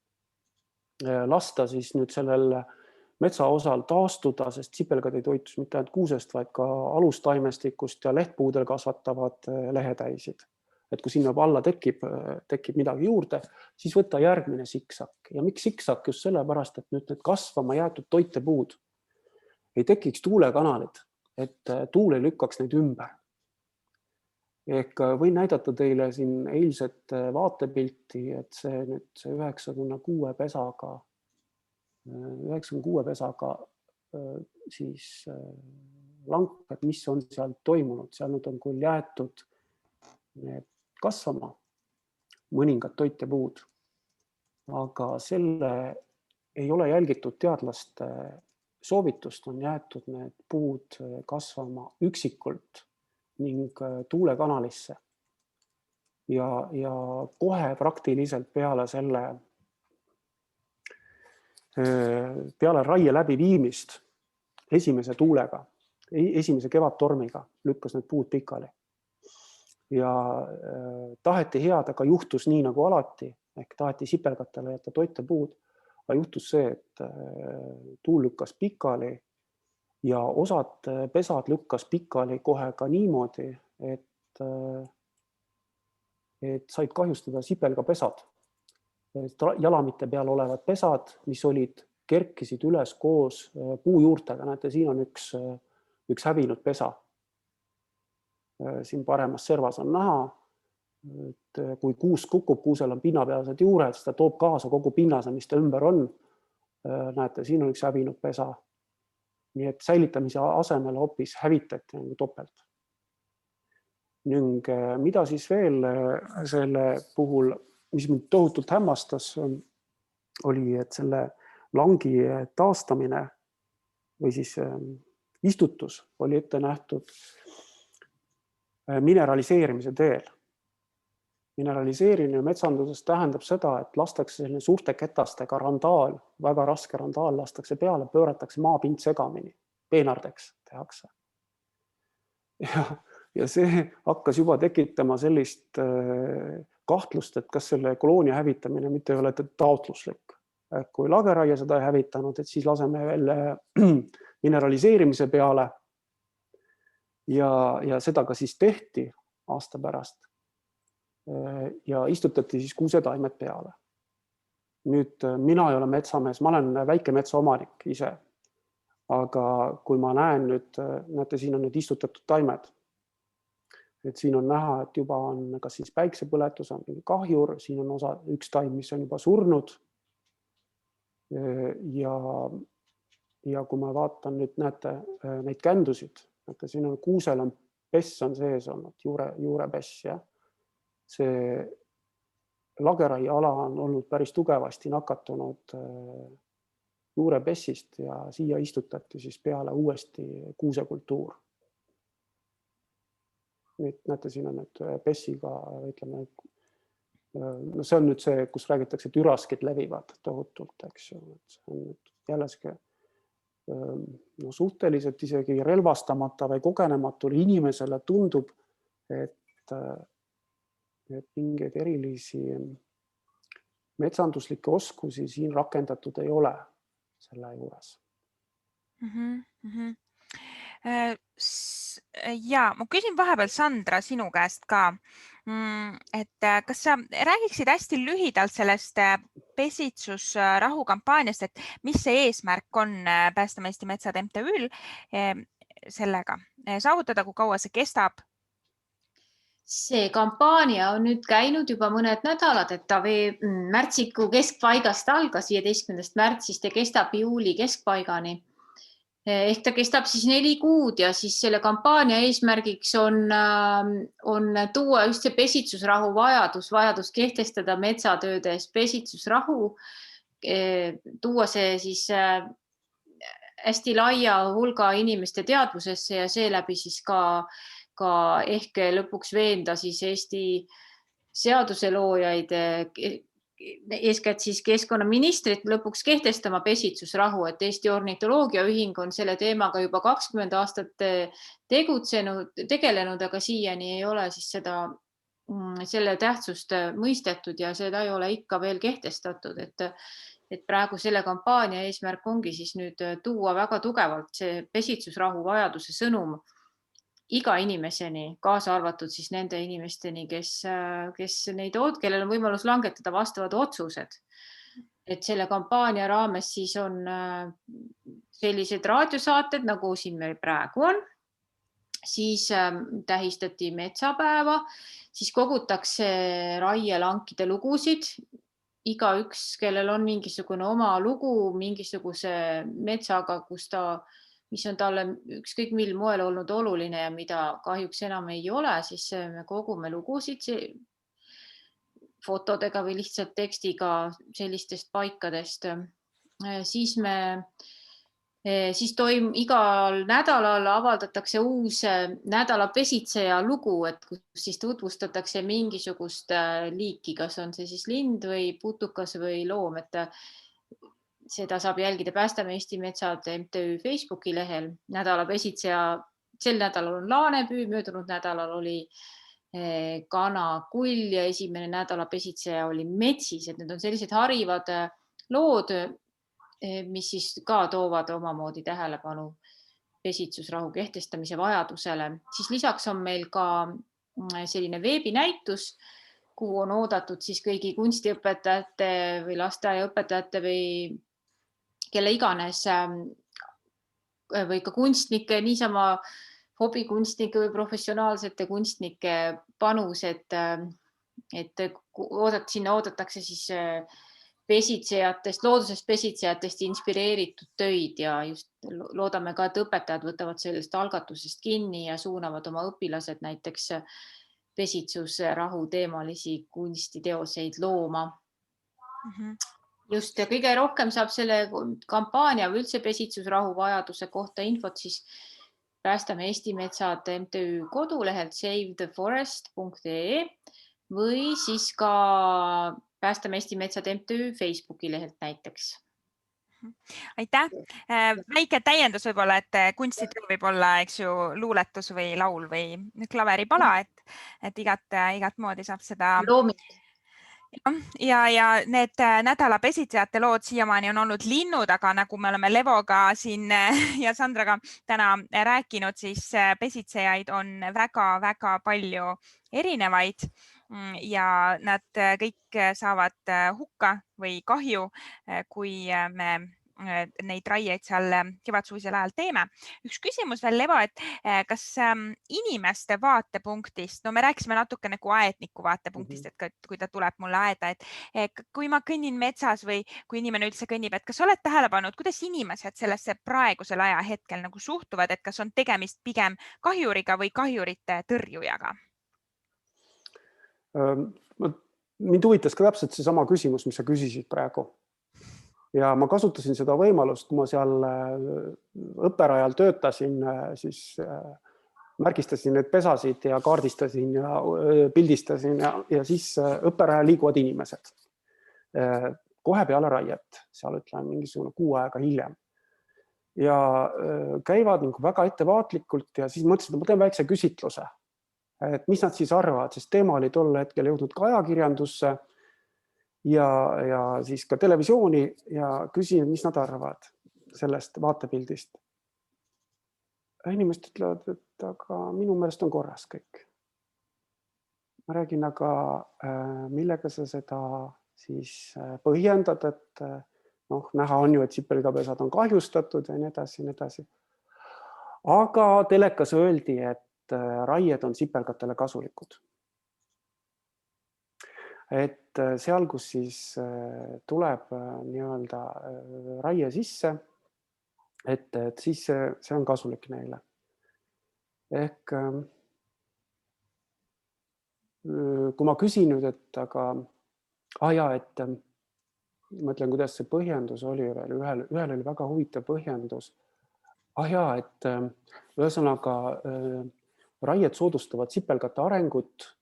B: lasta siis nüüd sellel metsaosal taastuda, sest sipelgad ei toitus mitte ainult kuusest, vaid ka alustaimestikust ja lehtpuudel kasvatavad lehetäisid. Et kui sinna alla tekib midagi juurde, siis võtta järgmine siksak. Ja miks siksak? Just sellepärast, et nüüd need kasvama jäetud toitepuud ei tekiks tuulekanalid, et tuul ei lükkaks neid ümber. Ehk võin näidata teile siin eilset vaatepilti, et see 96 pesaga siis langkad, mis on seal toimunud. Seal nüüd on küll jäetud kasvama mõningad toitepuud, aga selle ei ole jälgitud teadlaste soovitust, on jäetud need puud kasvama üksikult ning tuulekanalisse. Ja kohe praktiliselt peale raie läbiviimist esimese tuulega, esimese kevadtormiga lükkas need puud pikali. Ja taheti head, aga juhtus nii nagu alati, ehk taheti sipelgatele jätta toitepuud, aga juhtus see, et tuul lükkas pikali ja osad pesad lükkas pikali kohe ka niimoodi, et said kahjustada sipelgapesad. Jalamite peal olevad pesad, mis kerkisid üles koos puujuurtega. Näete, siin on üks hävinud pesa. Siin paremas servas on näha, et kui kuus kukub, kuusel on pinnapealsed juured, siis ta toob kaasa kogu pinnase, mis ta ümber on. Näete, siin on üks hävinud pesa. Nii et säilitamise asemel hoopis hävitati topelt. Ning mida siis veel selle puhul, mis mind tohutult hämmastas, oli, et selle langi taastamine või siis istutus oli ette nähtud mineraliseerimise teel. Mineraliseerimine metsanduses tähendab seda, et lastakse selline suurte ketastega randaal, väga raske randaal lastakse peale, pööratakse maapind segamini, peenardeks tehakse. Ja see hakkas juba tekitama sellist kahtlust, et kas selle koloonia hävitamine mitte ei ole taotluslik. Kui lageraie seda ei hävitanud, et siis laseme veel mineraliseerimise peale ja seda ka siis tehti aasta pärast. Ja istutati siis kuusetaimed peale. Nüüd mina ei ole metsamees, ma olen väike metsaomanik ise. Aga kui ma näen nüüd, näete, siin on nüüd istutatud taimed. Et siin on näha, et juba on kas siis päiksepõletus, on mingi kahjur, siin on üks taim, mis on juba surnud. Ja kui ma vaatan nüüd, näete, neid kändusid, näete, siin on kuusel on pess on sees olnud, juurepess. Ja see lageraieala on olnud päris tugevasti nakatunud juurepessist ja siia istutati siis peale uuesti kuusekultuur. Nüüd, näete, siin on nüüd pessiga, ütleme, no see on nüüd see, kus räägitakse, et üraskid levivad tohutult, eks ju. See on nüüd jällegi suhteliselt isegi relvastamata või kogenematul inimesele tundub, et mingeid erilisi metsanduslikke oskusi siin rakendatud ei ole selle juures.
A: Ja ma küsin vahepeal, Sandra, sinu käest ka, et kas sa räägiksid hästi lühidalt sellest pesitsusrahu kampaaniast, et mis see eesmärk on Päästame Eesti Metsad MTÜ-l sellega saavutada, kui kaua see kestab?
C: See kampaania on nüüd käinud juba mõned nädalad, et ta märtsikuu keskpaigast algas 15. märtsist ja kestab juuli keskpaigani. Ehk ta kestab siis 4 kuud ja siis selle kampaania eesmärgiks on tuua just see pesitsusrahu vajadus kehtestada metsatöödes pesitsusrahu, tuua see siis hästi laia hulga inimeste teadvusesse ja seeläbi siis ka ehk lõpuks veenda siis Eesti seaduseloojaid, eeskätt siis keskkonnaministrit lõpuks kehtestama pesitsusrahu, et Eesti Ornitoloogiaühing on selle teemaga juba 20 aastat tegelenud, aga siiani ei ole siis selle tähtsust mõistetud ja seda ei ole ikka veel kehtestatud, et praegu selle kampaania eesmärk ongi siis nüüd tuua väga tugevalt see pesitsusrahu vajaduse sõnum iga inimeseni, kaasa arvatud siis nende inimesteni, kellel on võimalus langetada vastavad otsused. Et selle kampaania raames siis on sellised raadiosaated, nagu siin meil praegu on, siis tähistati metsapäeva, siis kogutakse raielankide lugusid, igaüks, kellel on mingisugune oma lugu, mingisuguse metsaga, mis on talle ükskõik mil moel olnud oluline ja mida kahjuks enam ei ole, siis me kogume lugusid fotodega või lihtsalt tekstiga sellistest paikadest. Siis igal nädalal avaldatakse uus nädala pesitseja lugu, et kus siis tutvustatakse mingisugust liiki, kas on see siis lind või putukas või loom, et seda saab jälgida Päästame Eesti Metsad MTÜ Facebooki lehel. Nädala pesitseja, sel nädalal on laanepüü, möödunud nädalal oli kana, kull ja esimene nädala pesitseja oli metsis, et need on sellised harivad lood, mis siis ka toovad omamoodi tähelepanu pesitsusrahu kehtestamise vajadusele. Siis lisaks on meil ka selline veebinäitus, kuhu on oodatud siis kõigi kunstiõpetajate või lasteaiaõpetajate või kelle iganes või ka kunstnike, niisama hobikunstnike või professionaalsete kunstnike panus, et sinna oodatakse siis pesitsejatest, loodusest pesitsejatest inspireeritud töid ja just loodame ka, et õpetajad võtavad sellest algatusest kinni ja suunavad oma õpilased näiteks pesitsusrahu teemalisi kunstiteoseid looma. Just ja kõige rohkem saab selle kampaania või üldse pesitsusrahu vajaduse kohta infot siis Päästame Eesti Metsad MTÜ kodulehelt savetheforest.ee või siis ka Päästame Eesti Metsad MTÜ Facebooki lehelt näiteks.
A: Aitäh! Väike täiendus võib-olla, et kunstitöö võib olla, eks ju, luuletus või laul või klaveripala, et igat moodi saab seda... Ja need nädala pesitsejate lood siiamaani on olnud linnud, aga nagu me oleme Levoga siin ja Sandraga täna rääkinud, siis pesitsejaid on väga-väga palju erinevaid ja nad kõik saavad hukka või kahju, kui me neid raieid seal kevadsuvisel ajal teeme. Üks küsimus veel, Levo, et kas inimeste vaatepunktist, no me rääkisime natuke nagu aedniku vaatepunktist, et kui ta tuleb mulle aeda, et kui ma kõnnin metsas või kui inimene üldse kõnnib, et kas oled tähele pannud, kuidas inimesed sellesse praegusel ajahetkel nagu suhtuvad, et kas on tegemist pigem kahjuriga või kahjurite tõrjujaga?
B: Mind huvitas ka täpselt see sama küsimus, mis sa küsisid praegu. Ja ma kasutasin seda võimalust, kui ma seal õpperajal töötasin, siis märgistasin need pesasid ja kaardistasin ja pildistasin ja siis õpperajal liiguvad inimesed. Kohe peale raiet, seal ütlen mingisugune 6 aega hiljem. Ja käivad väga ettevaatlikult ja siis mõtlesin, et ma teen väikse küsitluse. Et mis nad siis arvavad, sest teema oli tol hetkel jõudnud ka ajakirjandusse ja siis ka televisiooni ja küsin, mis nad arvavad sellest vaatepildist. Inimesed ütlevad, et aga minu meelest on korras kõik. Ma räägin, aga millega sa seda siis põhjendad, et näha on ju, et sipelgapesad on kahjustatud ja nii edasi, nii edasi. Aga telekas öeldi, et raied on sipelgatele kasulikud. Et seal, kus siis tuleb nii-öelda raie sisse, et siis see on kasulik neile. Ehk kui ma küsin nüüd, et aga et ma ütlen, kuidas see põhjendus oli veel, ühel oli väga huvitav põhjendus. Et ühesõnaga raied soodustavad sipelgate arengut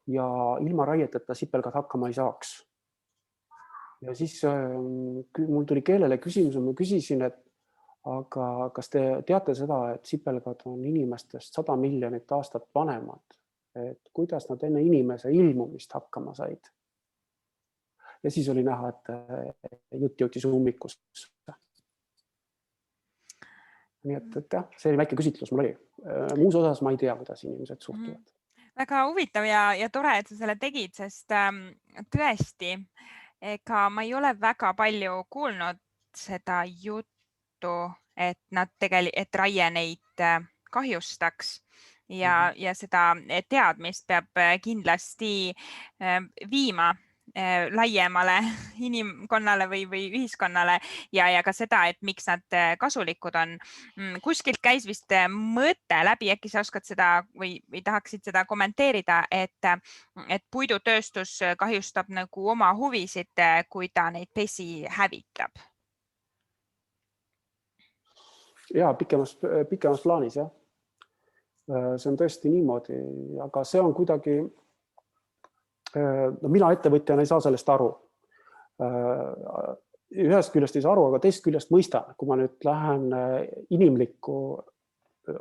B: ja ilma raieteta sipelgad hakkama ei saaks. Ja siis mul tuli keelele küsimus, ma küsisin, et aga kas te teate seda, et sipelgad on inimestest 100 miljonit aastat vanemad, et kuidas nad enne inimese ilmumist hakkama said? Ja siis oli näha, et jutt jõutis ummikusse. Nii et jah, see oli väike küsitlus mul oli. Muus osas ma ei tea, kuidas inimesed suhtuvad.
A: Väga huvitav ja tore, et sa selle tegid, sest tõesti, ega ma ei ole väga palju kuulnud seda juttu, et raie neid kahjustaks ja seda teadmist peab kindlasti viima laiemale inimkonnale või ühiskonnale ja ka seda, et miks nad kasulikud on. Kuskilt käis vist mõte läbi, äkki sa oskad seda või tahaksid seda kommenteerida, et puidutööstus kahjustab nagu oma huvisid, kui ta neid pesi hävitab.
B: Ja, pikemas plaanis, jah. See on tõesti niimoodi, aga see on kuidagi mina ettevõtjana ei saa sellest aru. Ühest küljest ei saa aru, aga teist küljest mõistan, kui ma nüüd lähen inimlikku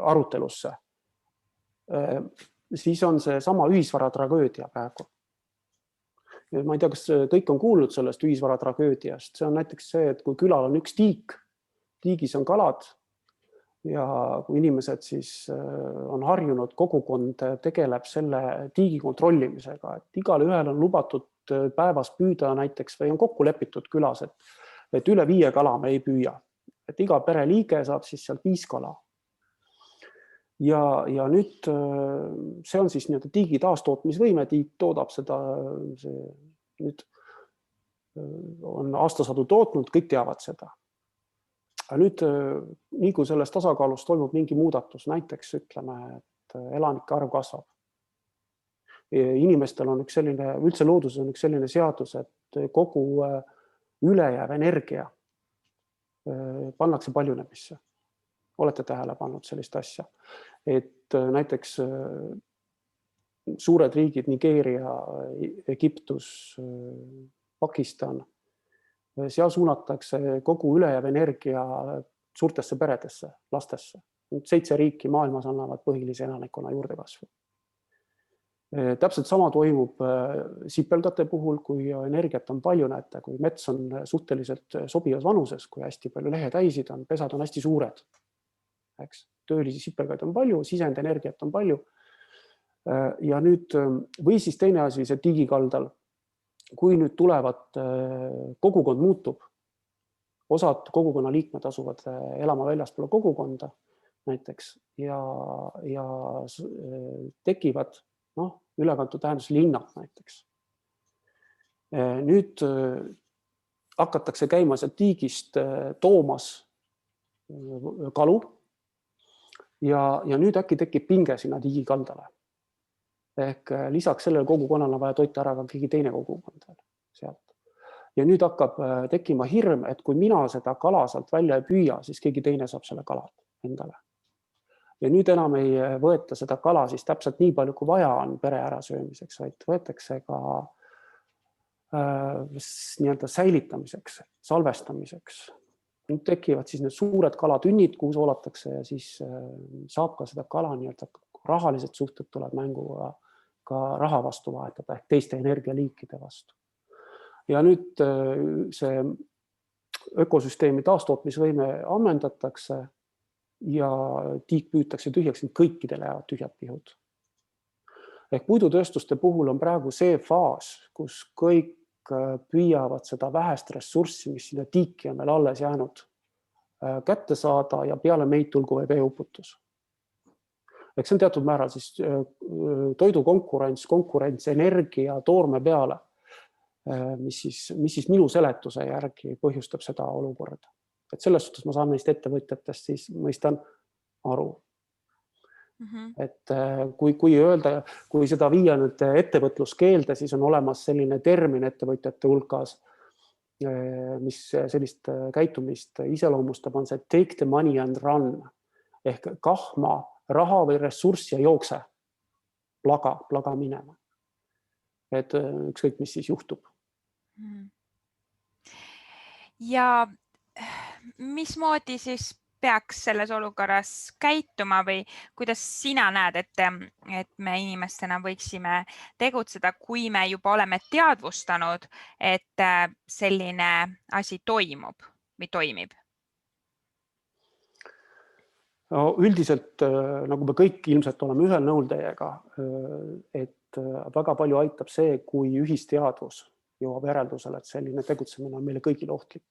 B: arutelusse, siis on see sama ühisvara tragöödia praegu. Ma ei tea, kas kõik on kuulnud sellest ühisvara tragöödiast. See on näiteks see, et kui külal on üks tiik, tiigis on kalad ja kui inimesed siis on harjunud, kogukond tegeleb selle tiigi kontrollimisega, et igal ühel on lubatud päevas püüda näiteks või on kokku lepitud külas, et üle 5 kala me ei püüa. Et iga pereliige saab siis sealt 5 kala. Ja nüüd see on siis nii-öelda tiigi taastootmisvõime, tiik toodab seda, nüüd on aastasadu tootnud, kõik teavad seda. Aga nüüd, nii kui selles tasakaalus toimub mingi muudatus, näiteks ütleme, et elanike arv kasvab. Inimestel on üks selline, üldse looduses on üks selline seadus, et kogu ülejääv energia pannakse paljunemisse. Olete tähele pannud sellist asja, et näiteks suured riigid, Nigeeria, Egiptus, Pakistan, seal suunatakse kogu ülejääv energia suurtesse peredesse, lastesse. 7 riiki maailmas annavad põhilise elanikkonna juurdekasvu. Täpselt sama toimub sipelgate puhul, kui energiat on palju, näete, kui mets on suhteliselt sobivas vanuses, kui hästi palju lehetäisid on, pesad on hästi suured. Eks? Töölisi sipelgaid on palju, sisendenergiat on palju. Ja nüüd, või siis teine asi, see tiigikaldal, kui nüüd tulevad, kogukond muutub, osad kogukonna liikmed asuvad elama väljaspool kogukonda näiteks ja tekivad ülekantud tähendus linnad näiteks. Nüüd hakatakse käima sealt tiigist toomas kalu ja nüüd äkki tekib pinge sinna tiigikaldale. Ehk lisaks sellele kogukonnale on vaja toita ära ka keegi teine kogukond sealt. Ja nüüd hakkab tekkima hirm, et kui mina seda kala sealt välja ei püüa, siis keegi teine saab selle kala endale. Ja nüüd enam ei võeta seda kala siis täpselt nii palju, kui vaja on pere ärasöömiseks, vaid võetakse ka nii-öelda säilitamiseks, salvestamiseks. Nüüd tekivad siis need suured kalatünnid, kuhu soolatakse ja siis saab ka seda kala nii-öelda rahalised suhted tuleb mängu ka raha vastu vahetada ehk teiste energialiikide vastu. Ja nüüd see ökosüsteemi taastootmisvõime ammendatakse ja tiik püütakse tühjaks, nii kõikidele jäävad tühjad pihud. Ehk puidutööstuste puhul on praegu see faas, kus kõik püüavad seda vähest ressurssi, mis sinna tiiki on veel alles jäänud, kätte saada ja peale meid tulgu või veeuputus. Ehk see on teatud määral siis toidukonkurents energia toorme peale, mis siis minu seletuse järgi põhjustab seda olukorda. Et selles suhtes ma saan neist ettevõtjatest siis mõistan aru. Et kui öelda, kui seda viia nüüd ettevõtluskeelde, siis on olemas selline termin ettevõtjate hulgas, mis sellist käitumist iseloomustab, on see take the money and run ehk kahma raha või ressurssi ja jookse plaga minema. Et ükskõik, mis siis juhtub.
A: Ja mismoodi siis peaks selles olukorras käituma või kuidas sina näed, et me inimestena võiksime tegutseda, kui me juba oleme teadvustanud, et selline asi toimub või toimib?
B: Üldiselt, nagu me kõik ilmselt oleme ühel nõul teiega, et väga palju aitab see, kui ühisteadvus jõuab järeldusele, et selline tegutsemine on meile kõigile ohtlik.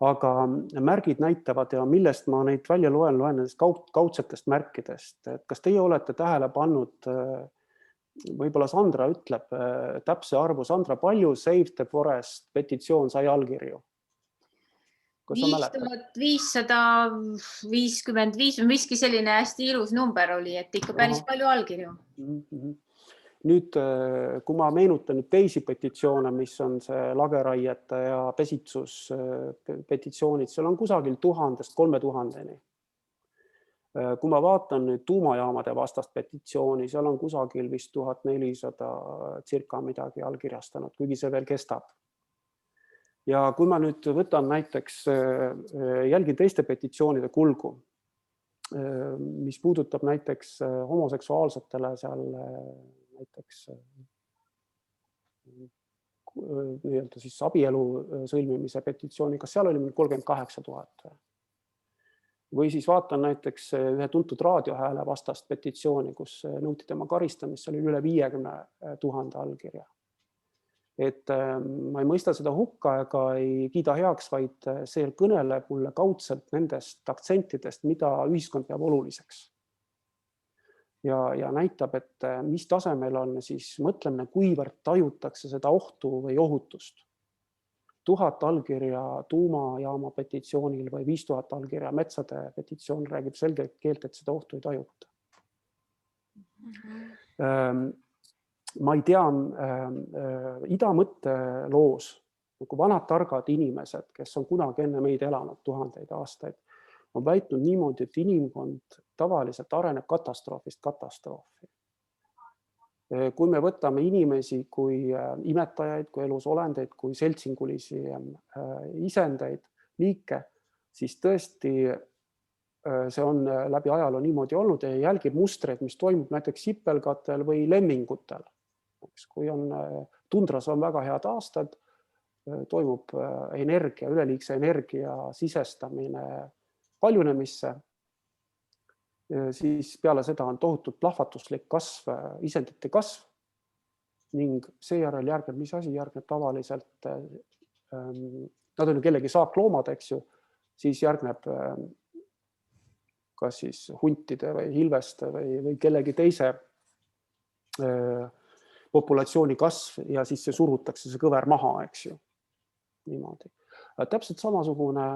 B: Aga märgid näitavad ja millest ma neid välja loen nendest kaudsetest märkidest. Et kas teie olete tähele pannud, võib-olla Sandra ütleb täpse arvu. Sandra, palju Save the Forest petitsioon sai allkirju?
C: 5555 või miski selline hästi ilus number oli, et ikka päris palju allkirju.
B: Nüüd, kui ma meenutan nüüd teisi petitsioone, mis on see lageraiete ja pesitsus petitsioonid, seal on kusagil 1000-st 3000-ni. Kui ma vaatan nüüd tuumajaamade vastast petitsiooni, seal on kusagil vist 1400 circa midagi allkirjastanud, kuigi see veel kestab. Ja kui ma nüüd võtan näiteks jälgin teiste petitsioonide kulgu, mis puudutab näiteks homoseksuaalsetele seal näiteks nii-öelda siis abielu sõlmimise petitsiooni, kas seal oli meil 38 000? Või siis vaatan näiteks ühe tuntud raadiohääle vastast petitsiooni, kus nõuti tema karistamist, seal oli üle 50 000 allkirja. Et ma ei mõista seda hukka ega ei kiida heaks, vaid see kõneleb mulle kaudselt nendest aktsentidest, mida ühiskond peab oluliseks. Ja näitab, et mis tasemel on siis mõtlemine, kuivõrd tajutakse seda ohtu või ohutust. 1000 allkirja tuumajaama petitsioonil või 5000 allkirja metsade petitsioonil räägib selgelt keelt, et seda ohtu ei tajuta. Ma ei tea, idamõtteloos, nagu vanad targad inimesed, kes on kunagi enne meid elanud tuhandeid aastaid, on väitnud niimoodi, et inimkond tavaliselt areneb katastroofist katastroofi. Kui me võtame inimesi kui imetajaid, kui elus olendeid, kui seltsingulisi isendeid, liike, siis tõesti see on läbi ajaloo niimoodi olnud ja jälgib mustreid, mis toimub näiteks sipelgatel või lemmingutel. Kui on tundras on väga head aastad, toimub energia, üleliigse energia sisestamine paljunemisse, siis peale seda on tohutult plahvatuslik kasv, isendite kasv ning seejärel järgneb, mis asi järgneb tavaliselt, nad on ju kellegi saakloomad, eks ju, siis järgneb kas siis huntide või hilveste või kellegi teise populatsiooni kasv ja siis see surutakse see kõver maha, eks ju, niimoodi. Täpselt samasugune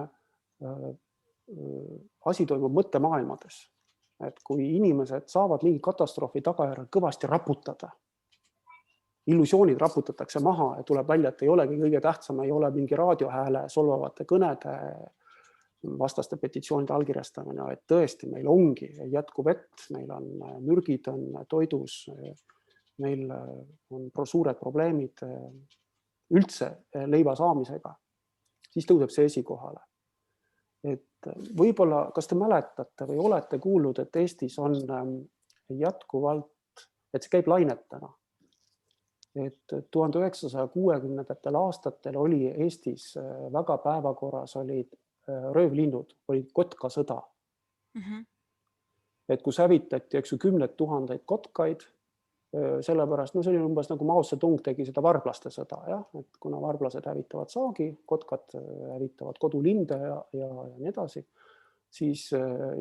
B: asi toimub mõttemaailmades. Et kui inimesed saavad mingi katastroofi tagajärjel kõvasti raputada, illusioonid raputatakse maha ja tuleb välja, et ei olegi kõige tähtsam, ei ole mingi raadiohääle solvavate kõnede vastaste petitsioonide allkirjastamine, et tõesti meil ongi jätku vett, meil on mürgid on toidus, meil on suured probleemid üldse leiva saamisega, siis tõuseb see esikohale. Et võib-olla, kas te mäletate või olete kuulnud, et Eestis on jätkuvalt, et see käib lainetena. Et 1960. aastatel oli Eestis väga päevakorras olid röövlinnud, olid kotkasõda. Et kus hävitati 10 000 kotkaid, sellepärast, see oli umbes nagu Mao Zedong tegi seda varblaste sõda, et kuna varblased hävitavad saagi, kotkad hävitavad kodulinde ja nii edasi, siis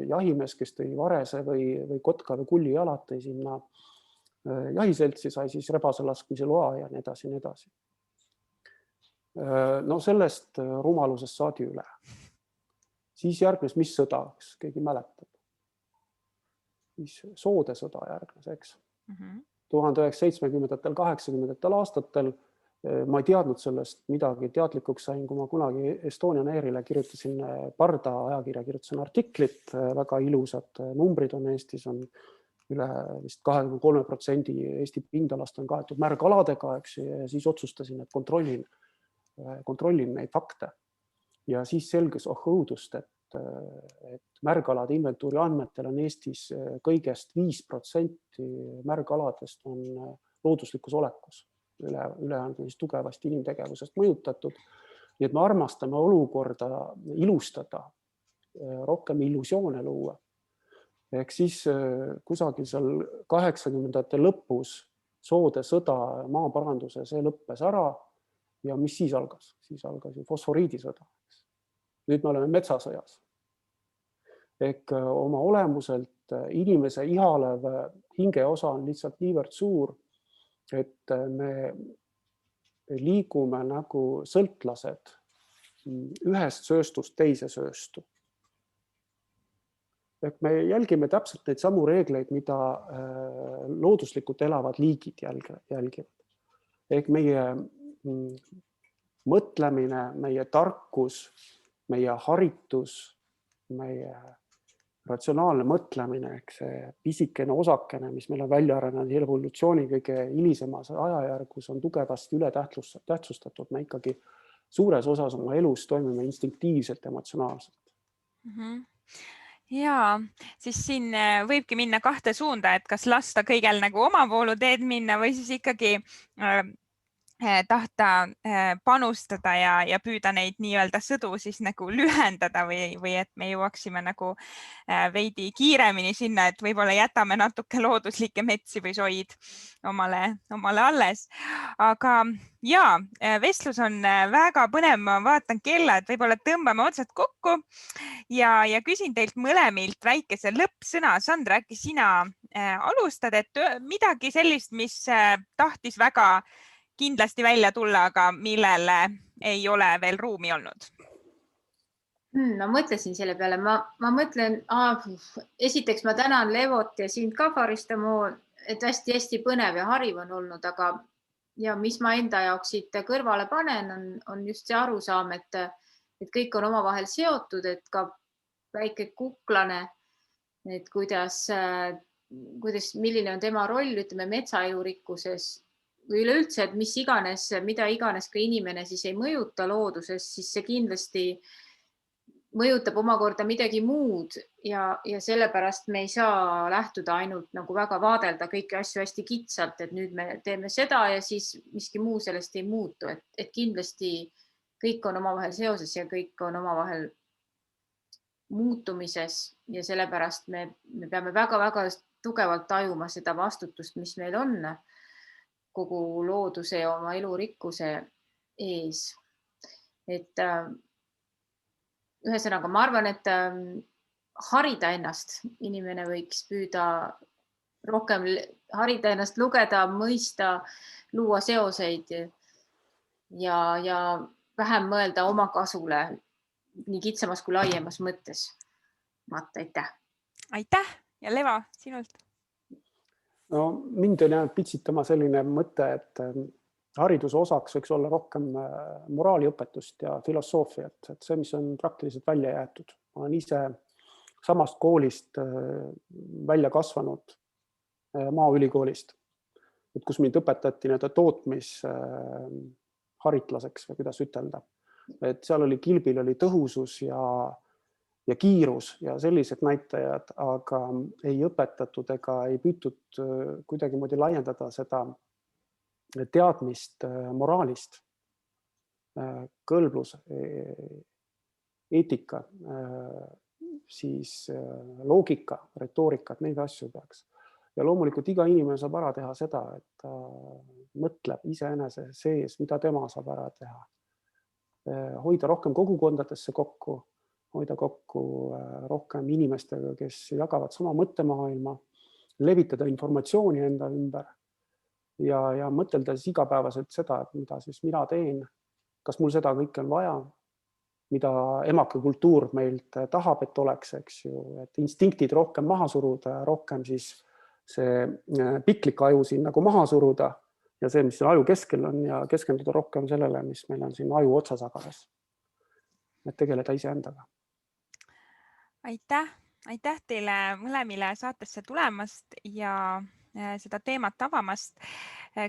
B: jahimees, kes tõi varese või kotka või kulli jalad, tõi sinna jahiseltsi, sai siis rebase laskmise loa ja nii edasi, nii edasi. No sellest rumalusest saadi üle. Siis järgnes, mis sõda, kas keegi mäletab? Siis soode sõda järgnes, eks? 1970. 80. aastatel ma ei teadnud sellest midagi, teadlikuks sain, kui ma kunagi Estonian Airile kirjutasin Parda ajakirja, kirjutasin artiklit, väga ilusad numbrid on Eestis, on üle vist 23% Eesti pindalast on kaetud märgaladega, eks, ja siis otsustasin, et kontrollin neid fakte. Ja siis selges õudust, et märgalade inventuuri andmetel on Eestis kõigest 5% märgaladest on looduslikus olekus, ülejäänud on tugevasti inimtegevusest mõjutatud. Nii et me armastame olukorda ilustada, rohkem illusioone luua. Ehk siis kusagil seal 80. lõpus soode sõda, maaparanduse, see lõppes ära ja mis siis algas? Siis algas ju fosforiidisõda. Nüüd me oleme metsasõjas. Ehk oma olemuselt inimese ihalev hingeosa on lihtsalt niivõrd suur, et me liigume nagu sõltlased ühest sööstust teise sööstu. Ehk me jälgime täpselt neid samu reegleid, mida looduslikult elavad liigid jälgivad. Ehk meie mõtlemine, meie tarkus, meie haritus, meie ratsionaalne mõtlemine, ehk see pisikene osakene, mis meil on välja arenenud evolutsiooni kõige hilisemas ajajärgus, on tugevasti üle tähtsustatud. Me ikkagi suures osas oma elus toimime instinktiivselt, emotsionaalselt.
A: Jaa, siis siin võibki minna kahte suunda, et kas lasta kõigel nagu omavoolu teed minna või siis ikkagi tahta panustada ja püüda neid nii-öelda sõdu siis nagu lühendada või et me jõuaksime nagu veidi kiiremini sinna, et võib-olla jätame natuke looduslikke metsi või soid omale alles. Aga ja, vestlus on väga põnev, ma vaatan kella, et võib-olla tõmbame otsad kokku ja küsin teilt mõlemilt väikese lõppsõna. Sandra, äkki sina alustad, et midagi sellist, mis tahtis väga kindlasti välja tulla, aga millele ei ole veel ruumi olnud?
C: Ma mõtlesin selle peale, ma mõtlen, esiteks ma tänan Levot ja sind ka, Faristamo, et hästi-hästi põnev ja hariv on olnud, aga ja mis ma enda jaoks siit kõrvale panen, on just see arusaam, et kõik on omavahel seotud, et ka väike kuklane, et milline on tema roll, ütleme, metsaelurikkuses või üleüldse, et mida iganes ka inimene siis ei mõjuta looduses, siis see kindlasti mõjutab omakorda midagi muud ja sellepärast me ei saa lähtuda ainult nagu väga vaadelda kõiki asju hästi kitsalt, et nüüd me teeme seda ja siis miski muu sellest ei muutu, et kindlasti kõik on omavahel seoses ja kõik on omavahel muutumises ja sellepärast me peame väga-väga tugevalt tajuma seda vastutust, mis meil on kogu looduse ja oma elurikkuse ees. Et ühesõnaga, ma arvan, et harida ennast, inimene võiks püüda rohkem harida ennast, lugeda, mõista, luua seoseid ja vähem mõelda oma kasule nii kitsamas kui laiemas mõttes. Matt, aitäh!
A: Aitäh ja Leva, sinult!
B: No mind on jäänud pitsitama selline mõte, et hariduse osaks võiks olla rohkem moraaliõpetust ja filosoofiat, et see, mis on praktiliselt välja jäetud. Ma olen ise samast koolist välja kasvanud Maaülikoolist, kus mind õpetati tootmisharitlaseks või kuidas ütelda. Et seal oli kilbil oli tõhusus ja kiirus ja sellised näitajad, aga ei õpetatud ega ei püütud kuidagimoodi laiendada seda teadmist moraalist, kõlblus, eetika, siis loogika, retoorika, et neid asju peaks. Ja loomulikult iga inimene saab ära teha seda, et ta mõtleb iseenese sees, mida tema saab ära teha. Hoida rohkem kogukondadesse kokku, hoida kokku rohkem inimestega, kes jagavad sama mõttemaailma, levitada informatsiooni enda ümber ja mõtelda siis igapäevaselt seda, et mida siis mina teen, kas mul seda kõike on vaja, mida emakakultuur meilt tahab, et oleks, eks ju, et instinktid rohkem maha suruda, rohkem siis see piklik aju siin nagu maha suruda ja see, mis aju keskel on ja keskenduda rohkem sellele, mis meil on siin aju otsasagaras. Et tegeleda iseendaga.
A: Aitäh teile mõlemile saatesse tulemast ja seda teemat avamast.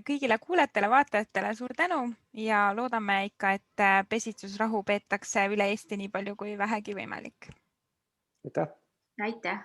A: Kõigile kuulajatele, vaatajatele suur tänu ja loodame ikka, et pesitsusrahu peetakse üle Eesti nii palju kui vähegi võimalik.
B: Aitäh!
C: Aitäh!